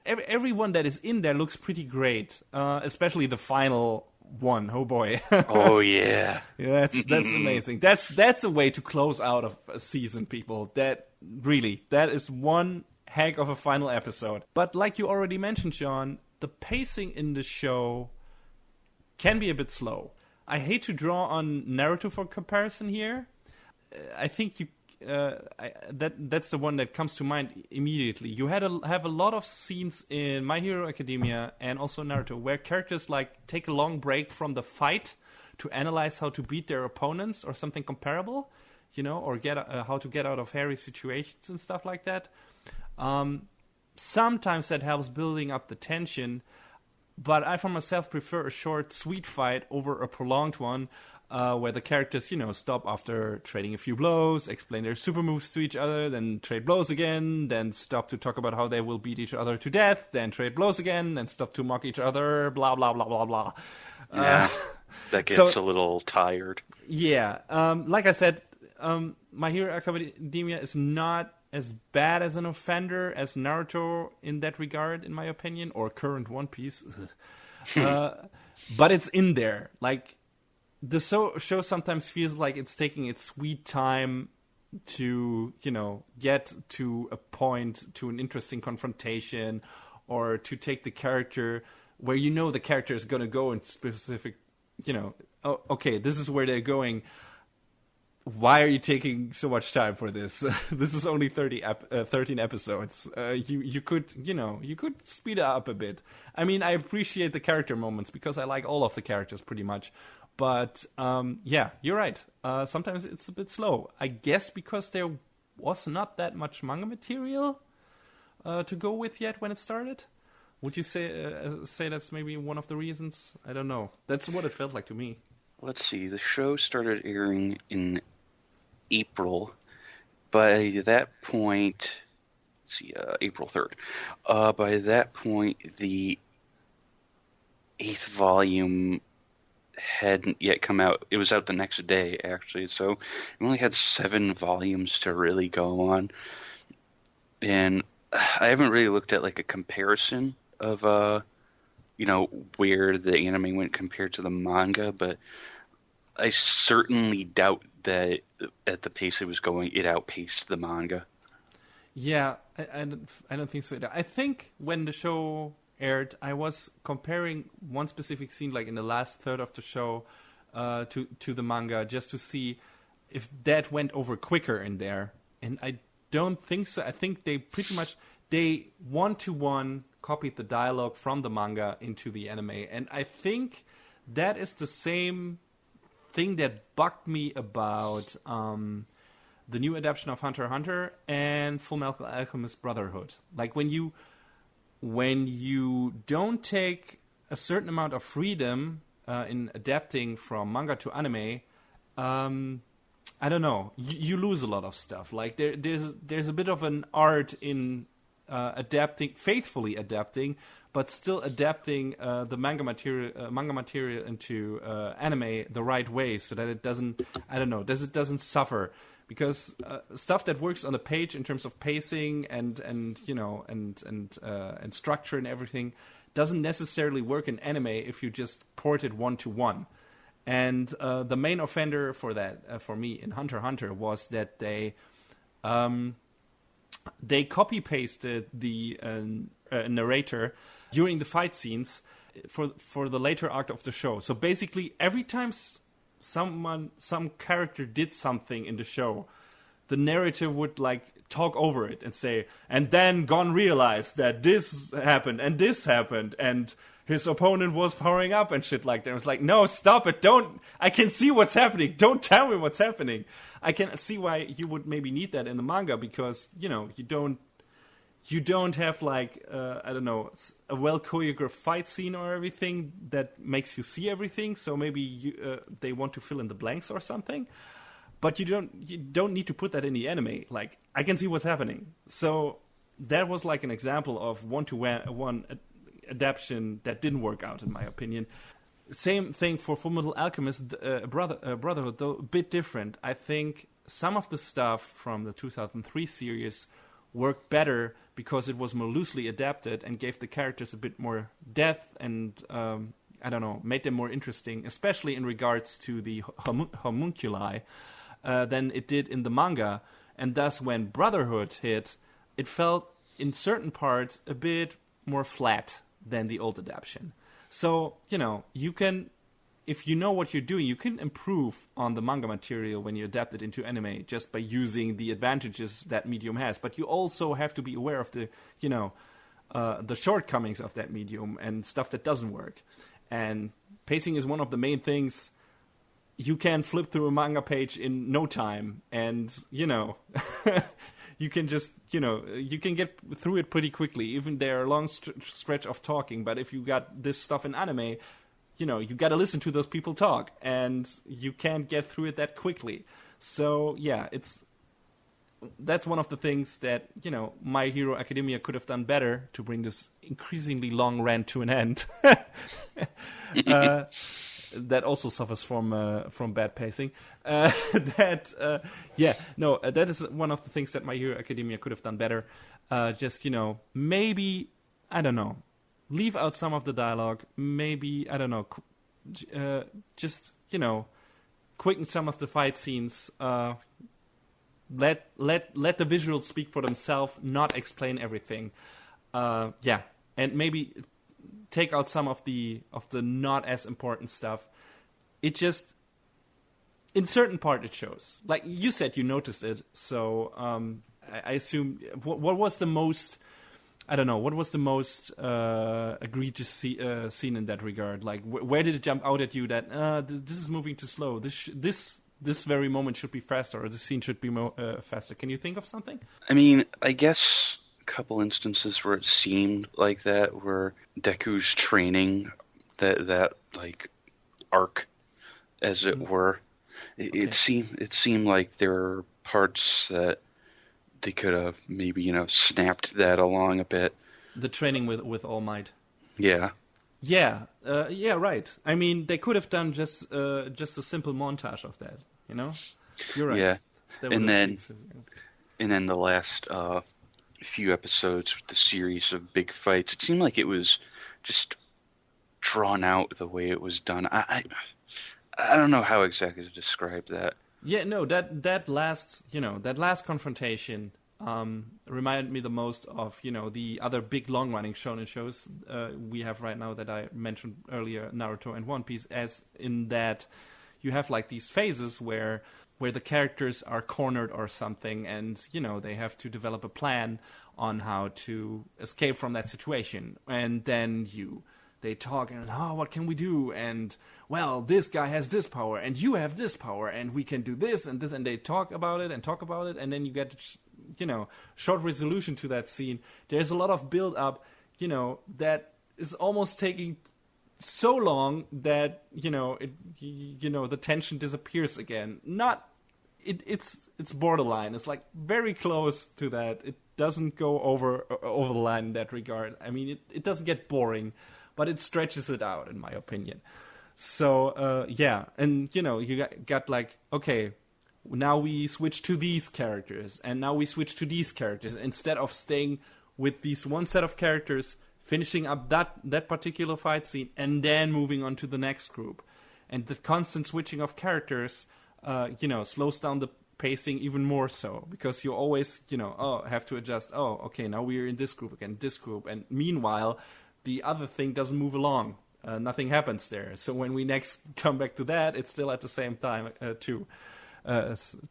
Everyone that is in there looks pretty great, especially the final one. Oh boy. Oh yeah. Yeah, that's amazing. That's a way to close out a season, people. That is one heck of a final episode. But like you already mentioned, John, the pacing in the show can be a bit slow. I hate to draw on Naruto for comparison here. I think that's the one that comes to mind immediately. You have a lot of scenes in My Hero Academia and also Naruto where characters take a long break from the fight to analyze how to beat their opponents or something comparable, or get how to get out of hairy situations and stuff like that. Sometimes that helps building up the tension, but I for myself prefer a short, sweet fight over a prolonged one, where the characters, stop after trading a few blows, explain their super moves to each other, then trade blows again, then stop to talk about how they will beat each other to death, then trade blows again, then stop to mock each other, blah, blah, blah, blah, blah. Yeah, that gets a little tired. Yeah, like I said, My Hero Academia is not as bad as an offender as Naruto in that regard, in my opinion, or current One Piece. But it's in there. The show sometimes feels like it's taking its sweet time to, get to a point, to an interesting confrontation, or to take the character where the character is going to go in specific, okay, this is where they're going. Why are you taking so much time for this? This is only 13 episodes. You could speed it up a bit. I mean, I appreciate the character moments because I like all of the characters pretty much. But, you're right. Sometimes it's a bit slow. I guess because there was not that much manga material to go with yet when it started. Would you say that's maybe one of the reasons? I don't know. That's what it felt like to me. Let's see. The show started airing in April. By that point, April 3rd. By that point, the 8th volume hadn't yet come out. It was out the next day, actually. So we only had 7 volumes to really go on. And I haven't really looked at a comparison of where the anime went compared to the manga, but I certainly doubt that at the pace it was going, it outpaced the manga. Yeah, I don't think so either. I think when the show aired, I was comparing one specific scene, in the last third of the show, to the manga, just to see if that went over quicker in there. And I don't think so. I think they pretty much, they one-to-one copied the dialogue from the manga into the anime. And I think that is the same thing that bugged me about the new adaptation of Hunter x Hunter and Fullmetal Alchemist Brotherhood. When you don't take a certain amount of freedom in adapting from manga to anime, I don't know, you lose a lot of stuff. There's a bit of an art in faithfully adapting, but still adapting the manga material into anime the right way, so that it doesn't suffer. Because stuff that works on a page in terms of pacing and structure and everything doesn't necessarily work in anime if you just port it one-to-one. And the main offender for that, for me, in Hunter x Hunter was that they copy pasted the narrator during the fight scenes for the later arc of the show. So basically, every time some character did something in the show, the narrator would talk over it and say, and then Gon realized that this happened and his opponent was powering up and shit like that. It was like, no, stop it, don't, I can see what's happening, don't tell me what's happening. I can see why you would maybe need that in the manga, because, you know, you don't have like, I don't know, a well-choreographed fight scene or everything that makes you see everything, so maybe they want to fill in the blanks or something. But you don't need to put that in the anime. Like, I can see what's happening. So that was like an example of one-to-one adaptation that didn't work out, in my opinion. Same thing for Fullmetal Alchemist Brotherhood, though a bit different. I think some of the stuff from the 2003 series worked better because it was more loosely adapted and gave the characters a bit more depth and, I don't know, made them more interesting, especially in regards to the homunculi, than it did in the manga. And thus, when Brotherhood hit, it felt, in certain parts, a bit more flat than the old adaptation. So, you know, you can, if you know what you're doing, you can improve on the manga material when you adapt it into anime just by using the advantages that medium has. But you also have to be aware of the, you know, the shortcomings of that medium and stuff that doesn't work. And pacing is one of the main things. You can flip through a manga page in no time, and, you know, you can just, you know, you can get through it pretty quickly, even there are a long stretch of talking. But if you got this stuff in anime, you know, you got to listen to those people talk, and you can't get through it that quickly. So, yeah, that's one of the things that, you know, My Hero Academia could have done better to bring this increasingly long rant to an end. That also suffers from bad pacing. That is one of the things that My Hero Academia could have done better. Just, you know, maybe, I don't know, leave out some of the dialogue. Maybe, I don't know, just, you know, quicken some of the fight scenes. Let the visuals speak for themselves, not explain everything. And maybe take out some of the not as important stuff. It just, in certain part, it shows. Like you said, you noticed it. So I assume, what was the most, I don't know, what was the most egregious scene in that regard? Like, where did it jump out at you that this is moving too slow? This very moment should be faster, or this scene should be faster. Can you think of something? I mean, I guess couple instances where it seemed like that, where Deku's training, that like arc, as it were, it seemed like there were parts that they could have maybe, you know, snapped that along a bit. The training with All Might. Yeah. Yeah, right. I mean, they could have done just a simple montage of that. You know, you're right. Yeah, and then the last few episodes with the series of big fights, it seemed like it was just drawn out the way it was done. I don't know how exactly to describe that. Yeah, no, that last confrontation reminded me the most of, you know, the other big long running shonen shows we have right now that I mentioned earlier, Naruto and One Piece, as in that you have like these phases where the characters are cornered or something, and, you know, they have to develop a plan on how to escape from that situation. And then they talk and, what can we do? And, well, this guy has this power and you have this power and we can do this, and they talk about it, and then you get, you know, short resolution to that scene. There's a lot of build up, you know, that is almost taking so long that, you know, the tension disappears again. It's borderline. It's like very close to that. It doesn't go over the line in that regard. I mean, it doesn't get boring, but it stretches it out, in my opinion. So and, you know, you got like, okay, now we switch to these characters, and now we switch to these characters, instead of staying with these one set of characters, finishing up that particular fight scene, and then moving on to the next group. And the constant switching of characters, you know, slows down the pacing even more so, because you always, you know, have to adjust. Oh, okay, now we're in this group again, this group. And meanwhile, the other thing doesn't move along. Nothing happens there. So when we next come back to that, it's still at the same time,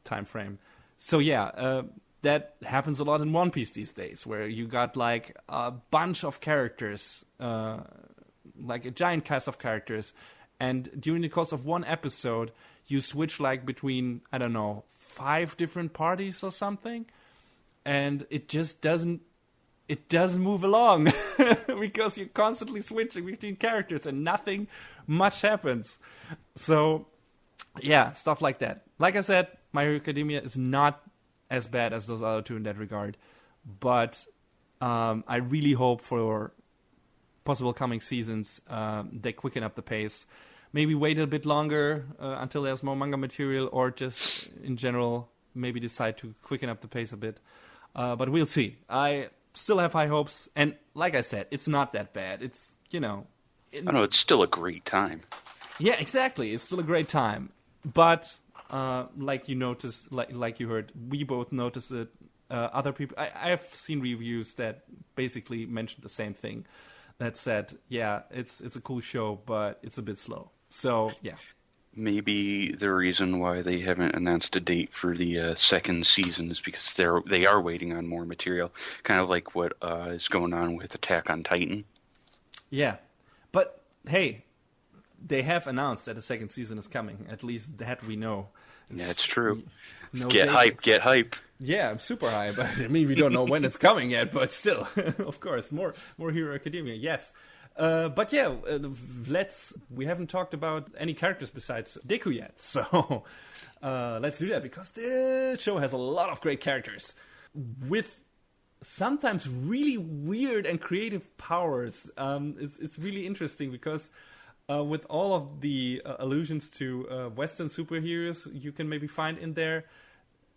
time frame. So yeah, that happens a lot in One Piece these days, where you got like a bunch of characters, like a giant cast of characters, and during the course of one episode, you switch like between, I don't know, 5 different parties or something, and it just doesn't move along because you're constantly switching between characters and nothing much happens. So, yeah, stuff like that. Like I said, My Hero Academia is not as bad as those other two in that regard, but I really hope for possible coming seasons they quicken up the pace. Maybe wait a bit longer until there's more manga material, or just in general maybe decide to quicken up the pace a bit. But we'll see. I still have high hopes, and like I said, it's not that bad. It's, I know, it's still a great time. Yeah, exactly. It's still a great time. But like you noticed, like you heard, we both noticed it. Other people, I have seen reviews that basically mentioned the same thing. That said, yeah, it's a cool show, but it's a bit slow. So, yeah. Maybe the reason why they haven't announced a date for the second season is because they are waiting on more material, kind of like what is going on with Attack on Titan. Yeah, but hey, they have announced that a second season is coming. At least that we know. That's true. No get hype, get hype. Yeah, I'm super hype. I mean, we don't know when it's coming yet, but still, of course, more Hero Academia, yes. But yeah, we haven't talked about any characters besides Deku yet, so let's do that, because this show has a lot of great characters with sometimes really weird and creative powers. It's really interesting because with all of the allusions to Western superheroes you can maybe find in there,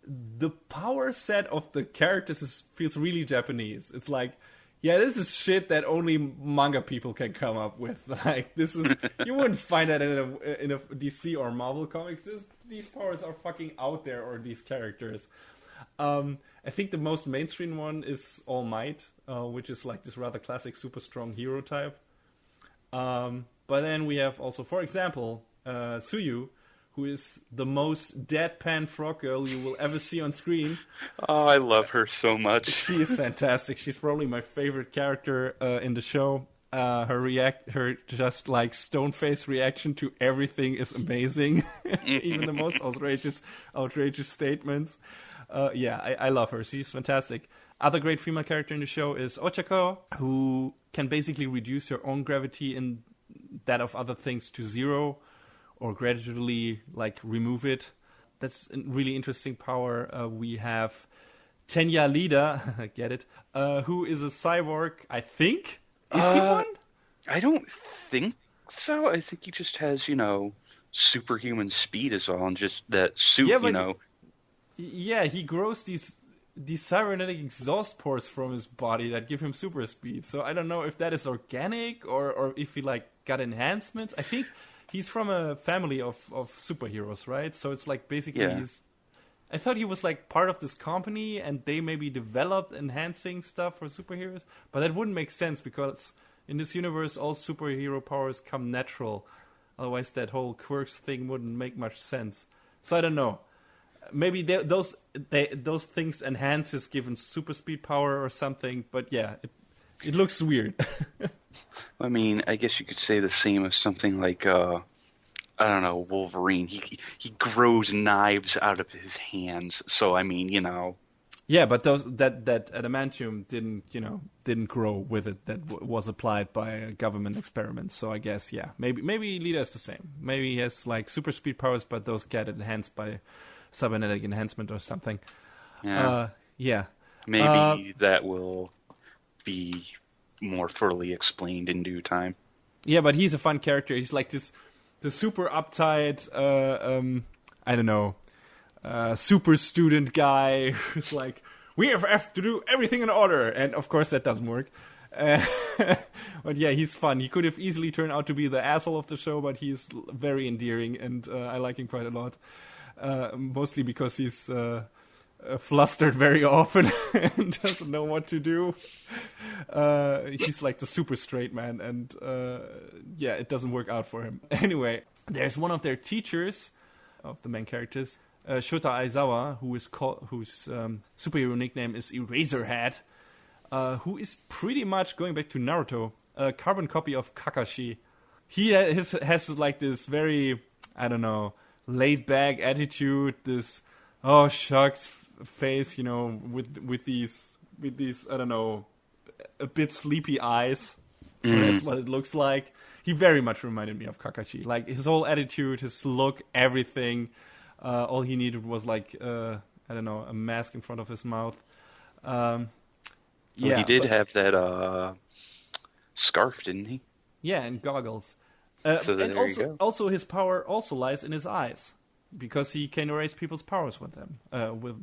the power set of the characters feels really Japanese. It's like, yeah, this is shit that only manga people can come up with. Like, this is, you wouldn't find that in a DC or Marvel comics. These powers are fucking out there, or these characters. I think the most mainstream one is All Might, which is like this rather classic super strong hero type. But then we have also, for example, Suyu, who is the most deadpan frog girl you will ever see on screen. Oh, I love her so much. She is fantastic. She's probably my favorite character in the show. Her just like stone face reaction to everything is amazing. Even the most outrageous statements. I love her. She's fantastic. Other great female character in the show is Ochako, who can basically reduce her own gravity and that of other things to 0, or gradually like remove it. That's a really interesting power. We have Tenya Lida, get it, who is a cyborg, I think? Is he one? I don't think so. I think he just has, superhuman speed is all, and just that suit, Yeah, he grows these cybernetic exhaust pores from his body that give him super speed. So I don't know if that is organic or if he like got enhancements. I think he's from a family of superheroes, right? So it's like basically I thought he was like part of this company and they maybe developed enhancing stuff for superheroes. But that wouldn't make sense because in this universe all superhero powers come natural. Otherwise that whole Quirks thing wouldn't make much sense. So I don't know. Maybe those things enhance his given super speed power or something. But yeah, it looks weird. I mean, I guess you could say the same as something like, I don't know, Wolverine. He grows knives out of his hands. So, I mean, Yeah, but that adamantium didn't grow with it. That was applied by a government experiment. So I guess, yeah, maybe Lida is the same. Maybe he has like super speed powers, but those get enhanced by cybernetic enhancement or something. Yeah. Yeah. Maybe that will be more thoroughly explained in due time. Yeah, but he's a fun character. He's like the super uptight, I don't know, super student guy who's like, we have to do everything in order. And of course that doesn't work. But yeah, he's fun. He could have easily turned out to be the asshole of the show, but he's very endearing and I like him quite a lot. Mostly because he's flustered very often and doesn't know what to do. He's like the super straight man, and it doesn't work out for him. Anyway, there's one of their teachers of the main characters, Shota Aizawa, whose superhero nickname is Eraserhead, who is pretty much, going back to Naruto, a carbon copy of Kakashi. He has like this very, I don't know, laid-back attitude, this oh shucks face, with these I don't know, a bit sleepy eyes. That's what it looks like. He very much reminded me of Kakashi. Like his whole attitude, his look, everything. All he needed was like I don't know, a mask in front of his mouth. He did have that scarf, didn't he? Yeah, and goggles. So and there you go. Also, his power also lies in his eyes, because he can erase people's powers with them,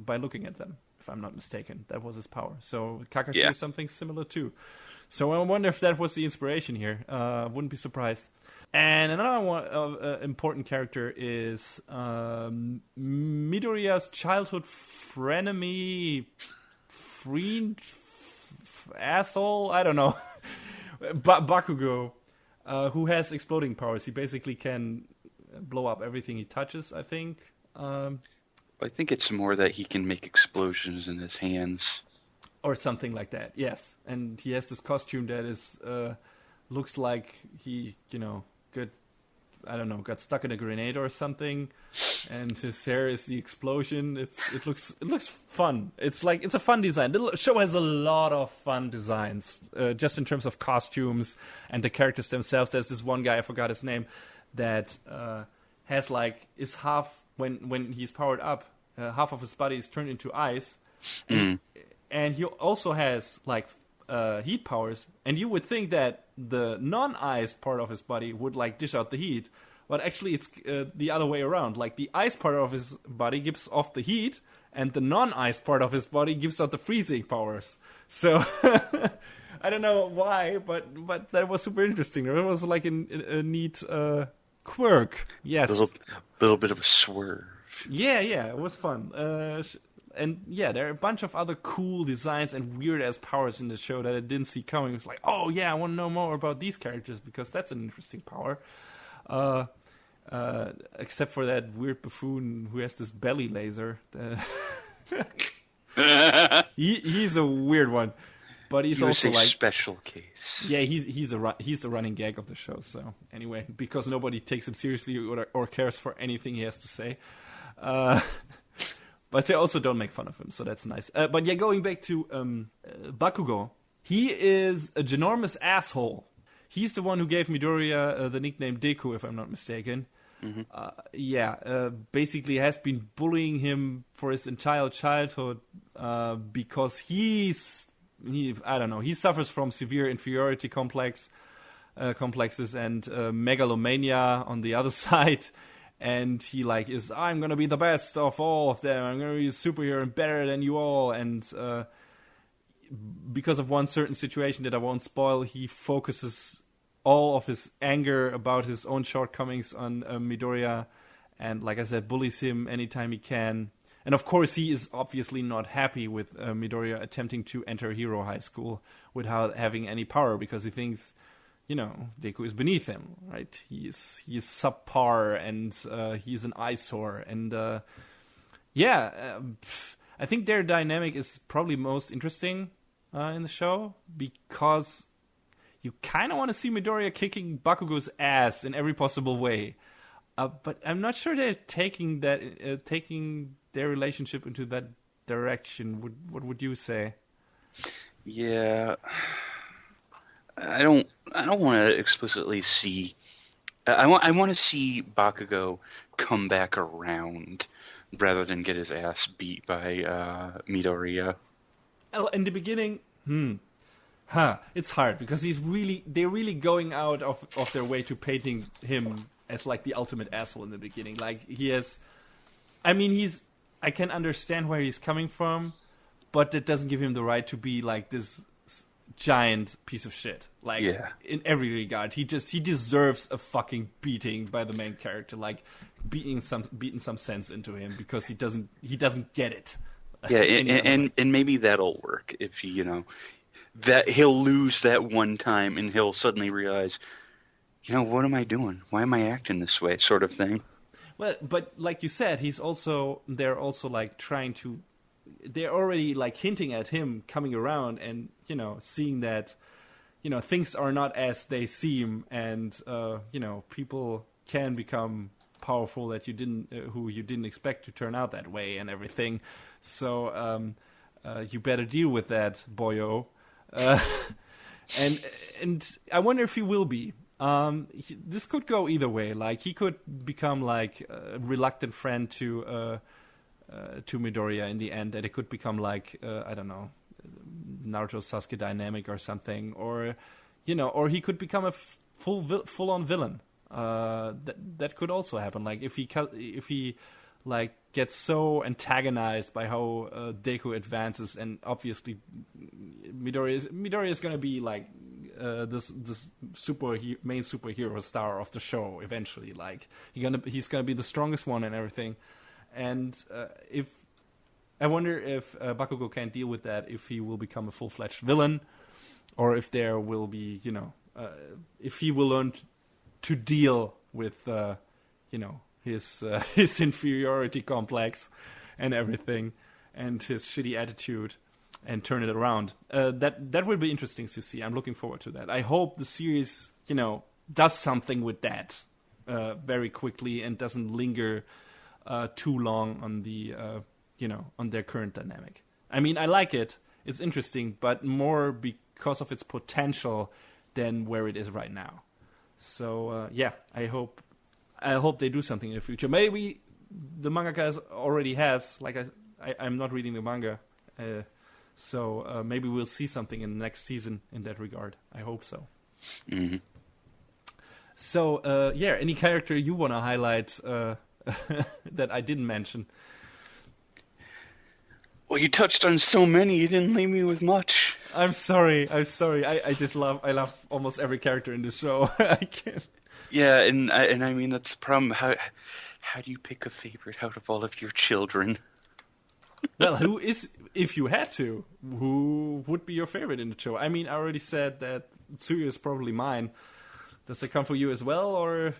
by looking at them. If I'm not mistaken, that was his power. So Kakashi is something similar too. So I wonder if that was the inspiration here. Wouldn't be surprised. And another one, important character is Midoriya's childhood frenemy, asshole. I don't know, Bakugo. Who has exploding powers. He basically can blow up everything he touches, I think. I think it's more that he can make explosions in his hands. Or something like that, yes. And he has this costume that is looks like he, got stuck in a grenade or something. And his hair is the explosion. It looks fun. It's a fun design. The show has a lot of fun designs, just in terms of costumes and the characters themselves. There's this one guy, I forgot his name, that has is half, when he's powered up, half of his body is turned into ice, and he also has heat powers. And you would think that the non-ice part of his body would dish out the heat. But actually, it's the other way around. Like, the ice part of his body gives off the heat, and the non-ice part of his body gives out the freezing powers. So, I don't know why, but that was super interesting. It was like a neat quirk. Yes. A little bit of a swerve. Yeah, it was fun. And yeah, there are a bunch of other cool designs and weird-ass powers in the show that I didn't see coming. It was like, oh yeah, I want to know more about these characters, because that's an interesting power. Except for that weird buffoon who has this belly laser. He's a weird one, but he's also a special case. Yeah, he's the running gag of the show. So anyway, because nobody takes him seriously or cares for anything he has to say, but they also don't make fun of him, so that's nice. But yeah, going back to Bakugo, he is a ginormous asshole. He's the one who gave Midoriya the nickname Deku, if I'm not mistaken. Mm-hmm. Basically has been bullying him for his entire childhood because he suffers from severe inferiority complexes and megalomania on the other side. And he I'm gonna be the best of all of them. I'm gonna be a superhero and better than you all. And because of one certain situation that I won't spoil, he focuses all of his anger about his own shortcomings on Midoriya, and like I said, bullies him anytime he can. And of course, he is obviously not happy with Midoriya attempting to enter Hero High School without having any power, because he thinks, Deku is beneath him, right? He is subpar, and he's an eyesore. And I think their dynamic is probably most interesting in the show, because you kind of want to see Midoriya kicking Bakugo's ass in every possible way. But I'm not sure they're taking their relationship into that direction. What would you say? Yeah, I don't want to explicitly see. I want to see Bakugo come back around rather than get his ass beat by Midoriya. In the beginning, it's hard, because they're really going out of their way to painting him as the ultimate asshole in the beginning. I can understand where he's coming from, but that doesn't give him the right to be this giant piece of shit. In every regard, he deserves a fucking beating by the main character, beating some sense into him, because he doesn't get it. Yeah, and maybe that'll work if that he'll lose that one time and he'll suddenly realize, what am I doing? Why am I acting this way? Sort of thing. Well, but like you said, they're also like they're already like hinting at him coming around and, seeing that, things are not as they seem, and, people can become powerful that who you didn't expect to turn out that way and everything. So, you better deal with that, boyo. And I wonder if he will be. This could go either way. Like, he could become like a reluctant friend to Midoriya in the end, and it could become like I don't know, Naruto Sasuke dynamic or something, or or he could become a full on villain. That could also happen. Like if he like gets so antagonized by how Deku advances, and obviously Midoriya is gonna be like this main superhero star of the show eventually. Like he's gonna be the strongest one and everything. And I wonder if Bakugo can't deal with that, if he will become a full-fledged villain, or if there will be, if he will learn to deal with, his inferiority complex and everything, and his shitty attitude, and turn it around. That would be interesting to see. I'm looking forward to that. I hope the series, does something with that very quickly and doesn't linger too long on the on their current dynamic. I mean, I like it. It's interesting, but more because of its potential than where it is right now. So I hope they do something in the future. Maybe the mangaka already has. Like I'm not reading the manga, so maybe we'll see something in the next season in that regard. I hope so. Mm-hmm. So any character you want to highlight that I didn't mention? Well, you touched on so many, you didn't leave me with much. I'm sorry. I love almost every character in the show. I can't. Yeah, and I mean that's the problem. How do you pick a favorite out of all of your children? Well, if you had to, who would be your favorite in the show? I mean, I already said that Tsuyu is probably mine. Does it come for you as well, or?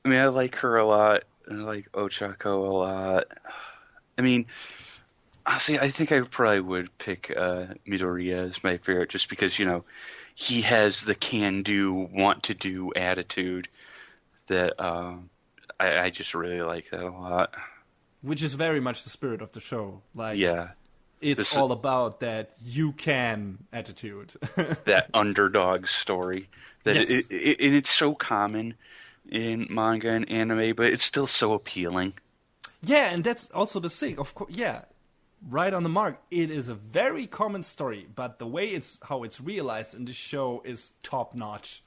I mean, I like her a lot. And I like Ochako a lot. I mean, honestly, I think I probably would pick Midoriya as my favorite, just because, he has the can-do, want-to-do attitude that I just really like that a lot. Which is very much the spirit of the show. Like, yeah. It's all about that you can attitude. That underdog story. That yes. It's so common in manga and anime, but it's still so appealing. Yeah, and that's also the thing. Of course, yeah, right on the mark. It is a very common story, but the way how it's realized in this show is top notch.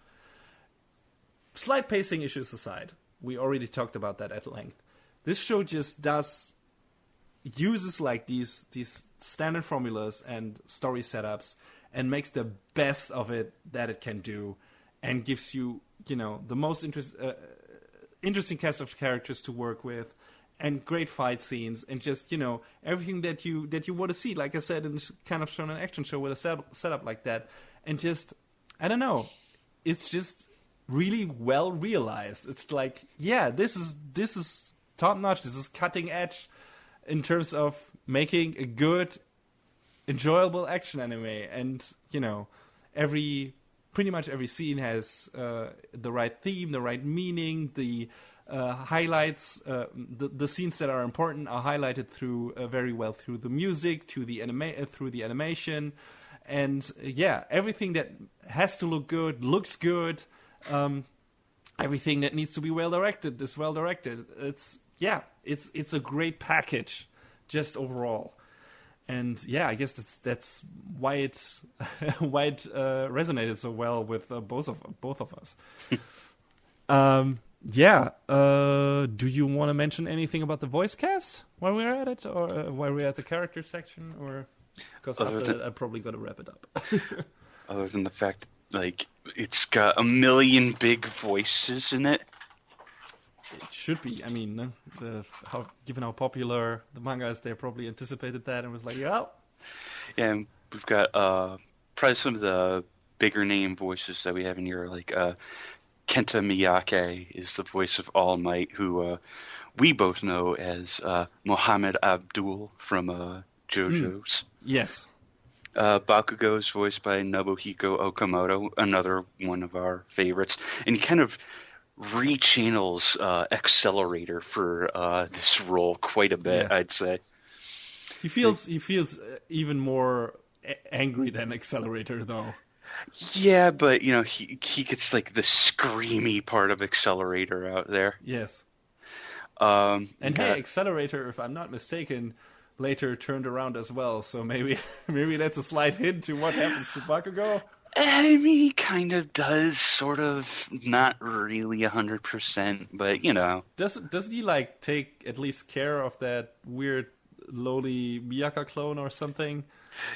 Slight pacing issues aside, we already talked about that at length. This show just uses like these standard formulas and story setups and makes the best of it that it can do, and gives you the most interesting cast of characters to work with, and great fight scenes, and just everything that you want to see. Like I said, in kind of shonen action show with a setup like that, and just I don't know, it's just really well realized. It's like, yeah, this is top notch. This is cutting edge in terms of making a good, enjoyable action anime, and pretty much every scene has the right theme, the right meaning. The highlights, the scenes that are important are highlighted through very well through the music, through the animation, and everything that has to look good looks good. Everything that needs to be well directed is well directed. It's a great package, just overall. And I guess that's why it resonated so well with both of us. Do you want to mention anything about the voice cast while we're at it, or while we're at the character section, or because after that I'm probably going to wrap it up. Other than the fact that, it's got a million big voices in it. It should be. I mean, given how popular the manga is, they probably anticipated that and was like, yeah. Yeah, and we've got probably some of the bigger name voices that we have in here, like Kenta Miyake is the voice of All Might, who we both know as Mohammed Abdul from JoJo's. Yes. Bakugo is voiced by Nobuhiko Okamoto, another one of our favorites, and he kind of rechannels Accelerator for this role quite a bit, I'd say. He feels even more angry than Accelerator, though. Yeah, but he gets like the screamy part of Accelerator out there. Yes. Hey, Accelerator, if I'm not mistaken, later turned around as well. So maybe that's a slight hint to what happens to Bakugo. I mean, he kind of does, sort of, not really 100%, but Doesn't he like take at least care of that weird lowly Miyaka clone or something?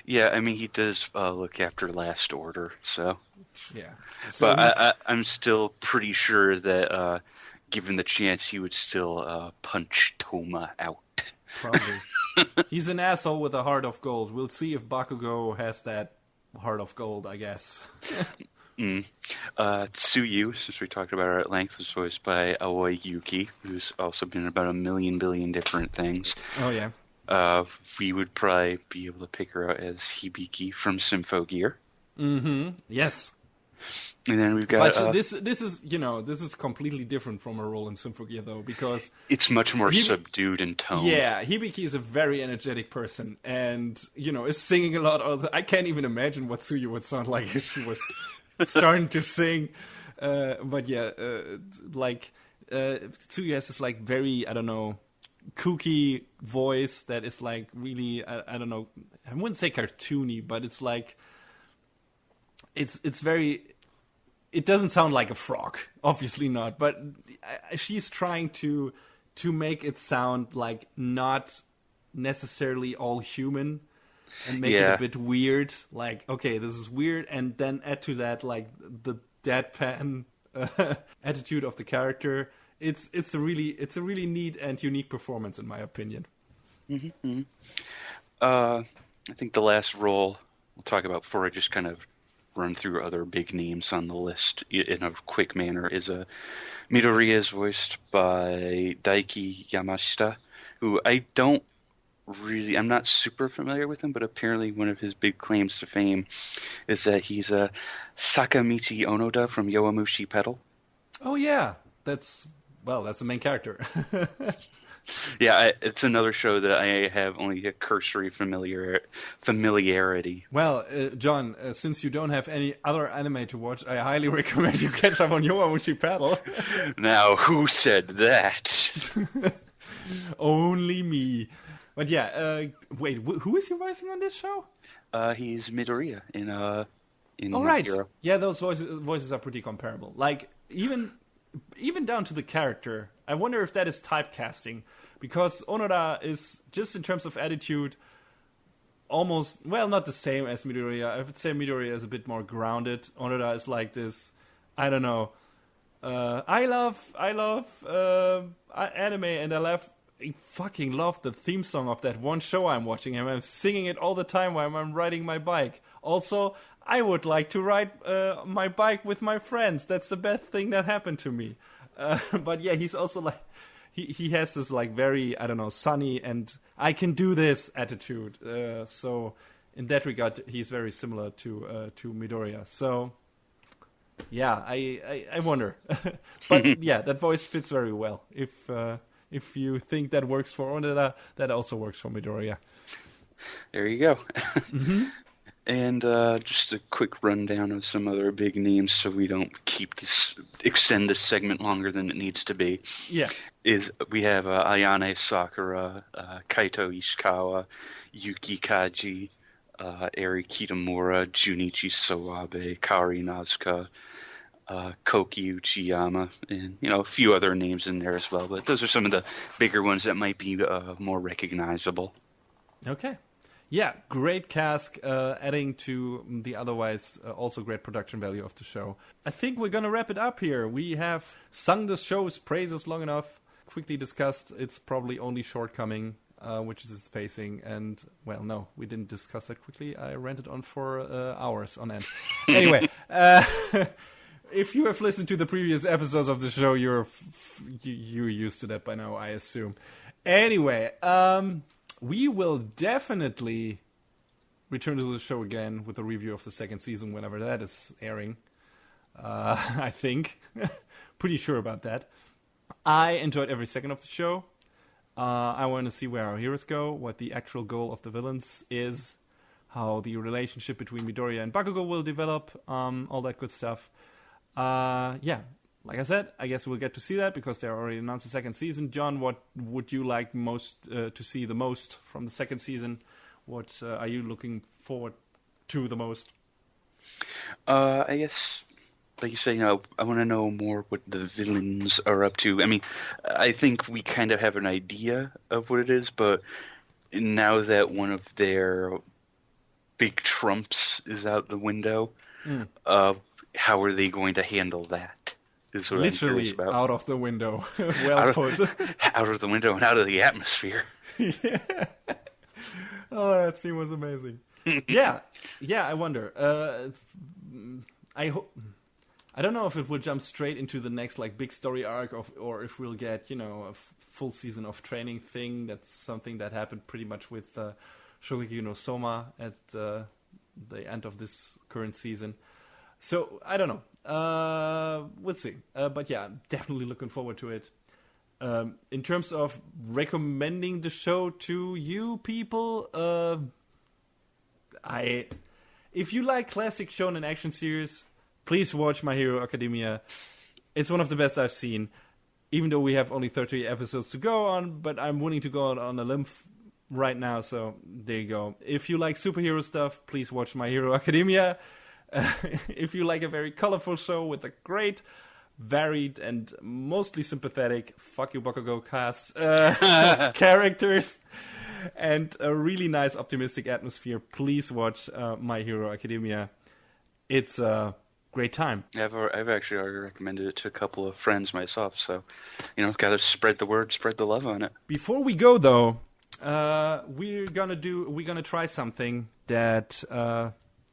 Yeah, I mean, he does look after Last Order, so. Yeah. So but I'm still pretty sure that, given the chance, he would still punch Toma out. Probably. He's an asshole with a heart of gold. We'll see if Bakugo has that heart of gold, I guess. Tsuyu, since we talked about her at length, was voiced by Aoi Yuki, who's also been in about 1 billion different things. Oh, yeah. We would probably be able to pick her out as Hibiki from Symphogear. Mm-hmm. Yes. And then we've got... But this is completely different from her role in Symphogear, though, because... It's much more subdued in tone. Yeah, Hibiki is a very energetic person, and, is singing a lot. I can't even imagine what Tsuyu would sound like if she was starting to sing. But yeah, Tsuyu has this, very, I don't know, kooky voice that is, really, I don't know, I wouldn't say cartoony, but it's it's very... It doesn't sound like a frog, obviously not, but she's trying to make it sound like not necessarily all human and make it a bit weird. Like, okay, this is weird, and then add to that the deadpan attitude of the character. It's a really neat and unique performance, in my opinion. Mm-hmm. I think the last role we'll talk about before I just kind of run through other big names on the list in a quick manner is Midoriya is voiced by Daiki Yamashita, who I'm not super familiar with him, but apparently one of his big claims to fame is that he's a Sakamichi Onoda from Yowamushi Pedal. Oh yeah, that's the main character. Yeah, it's another show that I have only a cursory familiarity. Well, John, since you don't have any other anime to watch, I highly recommend you catch up on Yowamushi Paddle. Now, who said that? Only me. But yeah, wait, who is he voicing on this show? He's Midoriya in Oh, right. Hero. Yeah, those voices are pretty comparable. Even down to the character. I wonder if that is typecasting, because Onoda is, just in terms of attitude, almost, not the same as Midoriya. I would say Midoriya is a bit more grounded. Onoda is like this, I don't know, I love anime, and I fucking love the theme song of that one show I'm watching, and I'm singing it all the time while I'm riding my bike. Also, I would like to ride my bike with my friends. That's the best thing that happened to me. But yeah, he's also he has this very, I don't know, sunny and I can do this attitude. So in that regard, he's very similar to Midoriya. So yeah, I wonder. But yeah, that voice fits very well. If you think that works for Onoda, that also works for Midoriya. There you go. Mm-hmm. And just a quick rundown of some other big names so we don't extend this segment longer than it needs to be. Yeah. We have Ayane Sakura, Kaito Ishikawa, Yuki Kaji, Eri Kitamura, Junichi Soabe, Kaori Nazuka, Koki Uchiyama, and a few other names in there as well. But those are some of the bigger ones that might be more recognizable. Okay. Yeah, great cast, adding to the otherwise also great production value of the show. I think we're going to wrap it up here. We have sung the show's praises long enough, quickly discussed its probably only shortcoming, which is its pacing. And, no, we didn't discuss that quickly. I ranted on for hours on end. Anyway, if you have listened to the previous episodes of the show, you're used to that by now, I assume. Anyway, we will definitely return to the show again with a review of the second season whenever that is airing. I think. Pretty sure about that. I enjoyed every second of the show. I want to see where our heroes go, what the actual goal of the villains is, how the relationship between Midoriya and Bakugo will develop, all that good stuff. Yeah, like I said, I guess we'll get to see that because they already announced the second season. John, what would you like most to see the most from the second season? What are you looking forward to the most? I guess, like you say, I want to know more what the villains are up to. I mean, I think we kind of have an idea of what it is, but now that one of their big trumps is out the window, how are they going to handle that? Is what literally I'm curious about. Out of the window. Well put. Out of the window and out of the atmosphere. Yeah. Oh, that scene was amazing. Yeah, I wonder. I hope. I don't know if it will jump straight into the next big story arc, or if we'll get a full season of training thing. That's something that happened pretty much with Shogeki no Soma at the end of this current season. So I don't know. We'll see. But yeah, definitely looking forward to it. In terms of recommending the show to you people, if you like classic shonen action series, please watch My Hero Academia. It's one of the best I've seen, even though we have only 30 episodes to go on, but I'm willing to go on a limb right now, so there you go. If you like superhero stuff, please watch My Hero Academia. If you like a very colorful show with a great, varied, and mostly sympathetic fuck you Bakugo cast of characters and a really nice optimistic atmosphere, please watch My Hero Academia. It's a great time. I've actually already recommended it to a couple of friends myself, so got to spread the word, spread the love on it. Before we go though, we're gonna try something that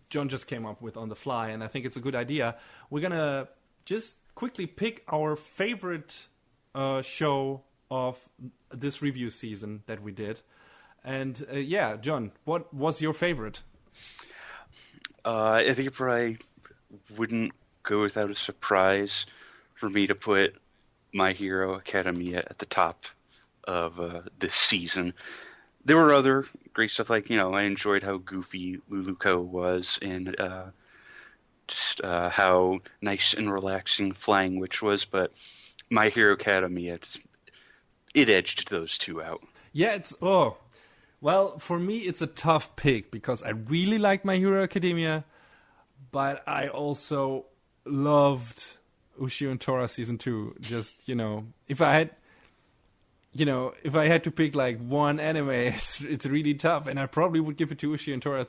John just came up with on the fly, and I think it's a good idea. We're gonna just quickly pick our favorite show of this review season that we did. And yeah, John, what was your favorite? I think it probably wouldn't go without a surprise for me to put My Hero Academia at the top of this season. There were other great stuff, like, I enjoyed how goofy Luluko was, and just how nice and relaxing Flying Witch was, but My Hero Academia, it edged those two out. Yeah, well, for me, it's a tough pick, because I really like My Hero Academia, but I also loved Ushio and Tora Season 2. Just, if I had to pick one anime, it's really tough, and I probably would give it to Ushio and Tora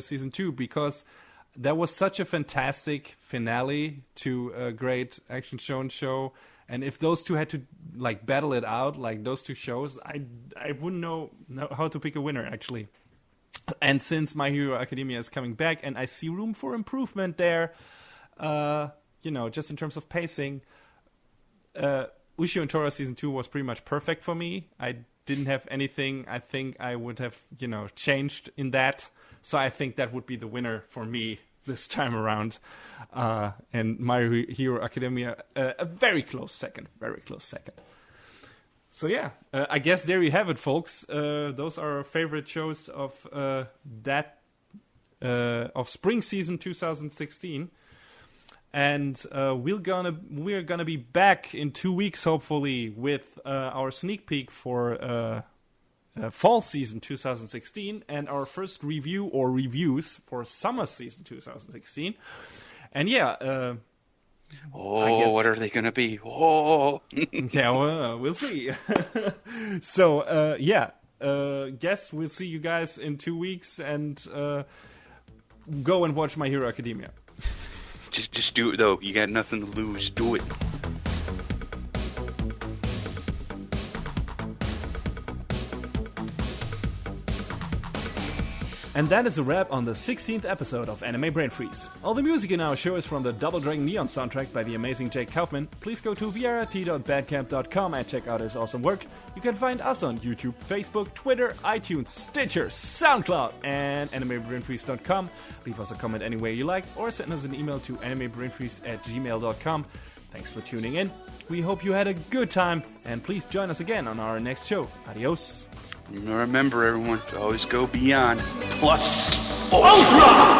Season 2, because that was such a fantastic finale to a great action shonen show. And if those two had to battle it out, those two shows, I wouldn't know how to pick a winner, actually. And since My Hero Academia is coming back, and I see room for improvement there, just in terms of pacing, Ushio and Tora Season 2 was pretty much perfect for me. I didn't have anything I think I would have, changed in that. So I think that would be the winner for me this time around. And My Hero Academia, a very close second. So yeah, I guess there you have it, folks. Those are our favorite shows of of spring season 2016. And we're gonna be back in 2 weeks, hopefully, with our sneak peek for fall season 2016 and our first review or reviews for summer season 2016. And yeah, what are they gonna be? Oh, yeah, we'll see. So guess we'll see you guys in 2 weeks, and go and watch My Hero Academia. Just do it, though. You got nothing to lose. Do it. And that is a wrap on the 16th episode of Anime Brain Freeze. All the music in our show is from the Double Dragon Neon soundtrack by the amazing Jake Kaufman. Please go to vrt.bandcamp.com and check out his awesome work. You can find us on YouTube, Facebook, Twitter, iTunes, Stitcher, SoundCloud, and animebrainfreeze.com. Leave us a comment any way you like, or send us an email to animebrainfreeze@gmail.com. Thanks for tuning in. We hope you had a good time, and please join us again on our next show. Adios. Remember, everyone, to always go beyond plus Ultra!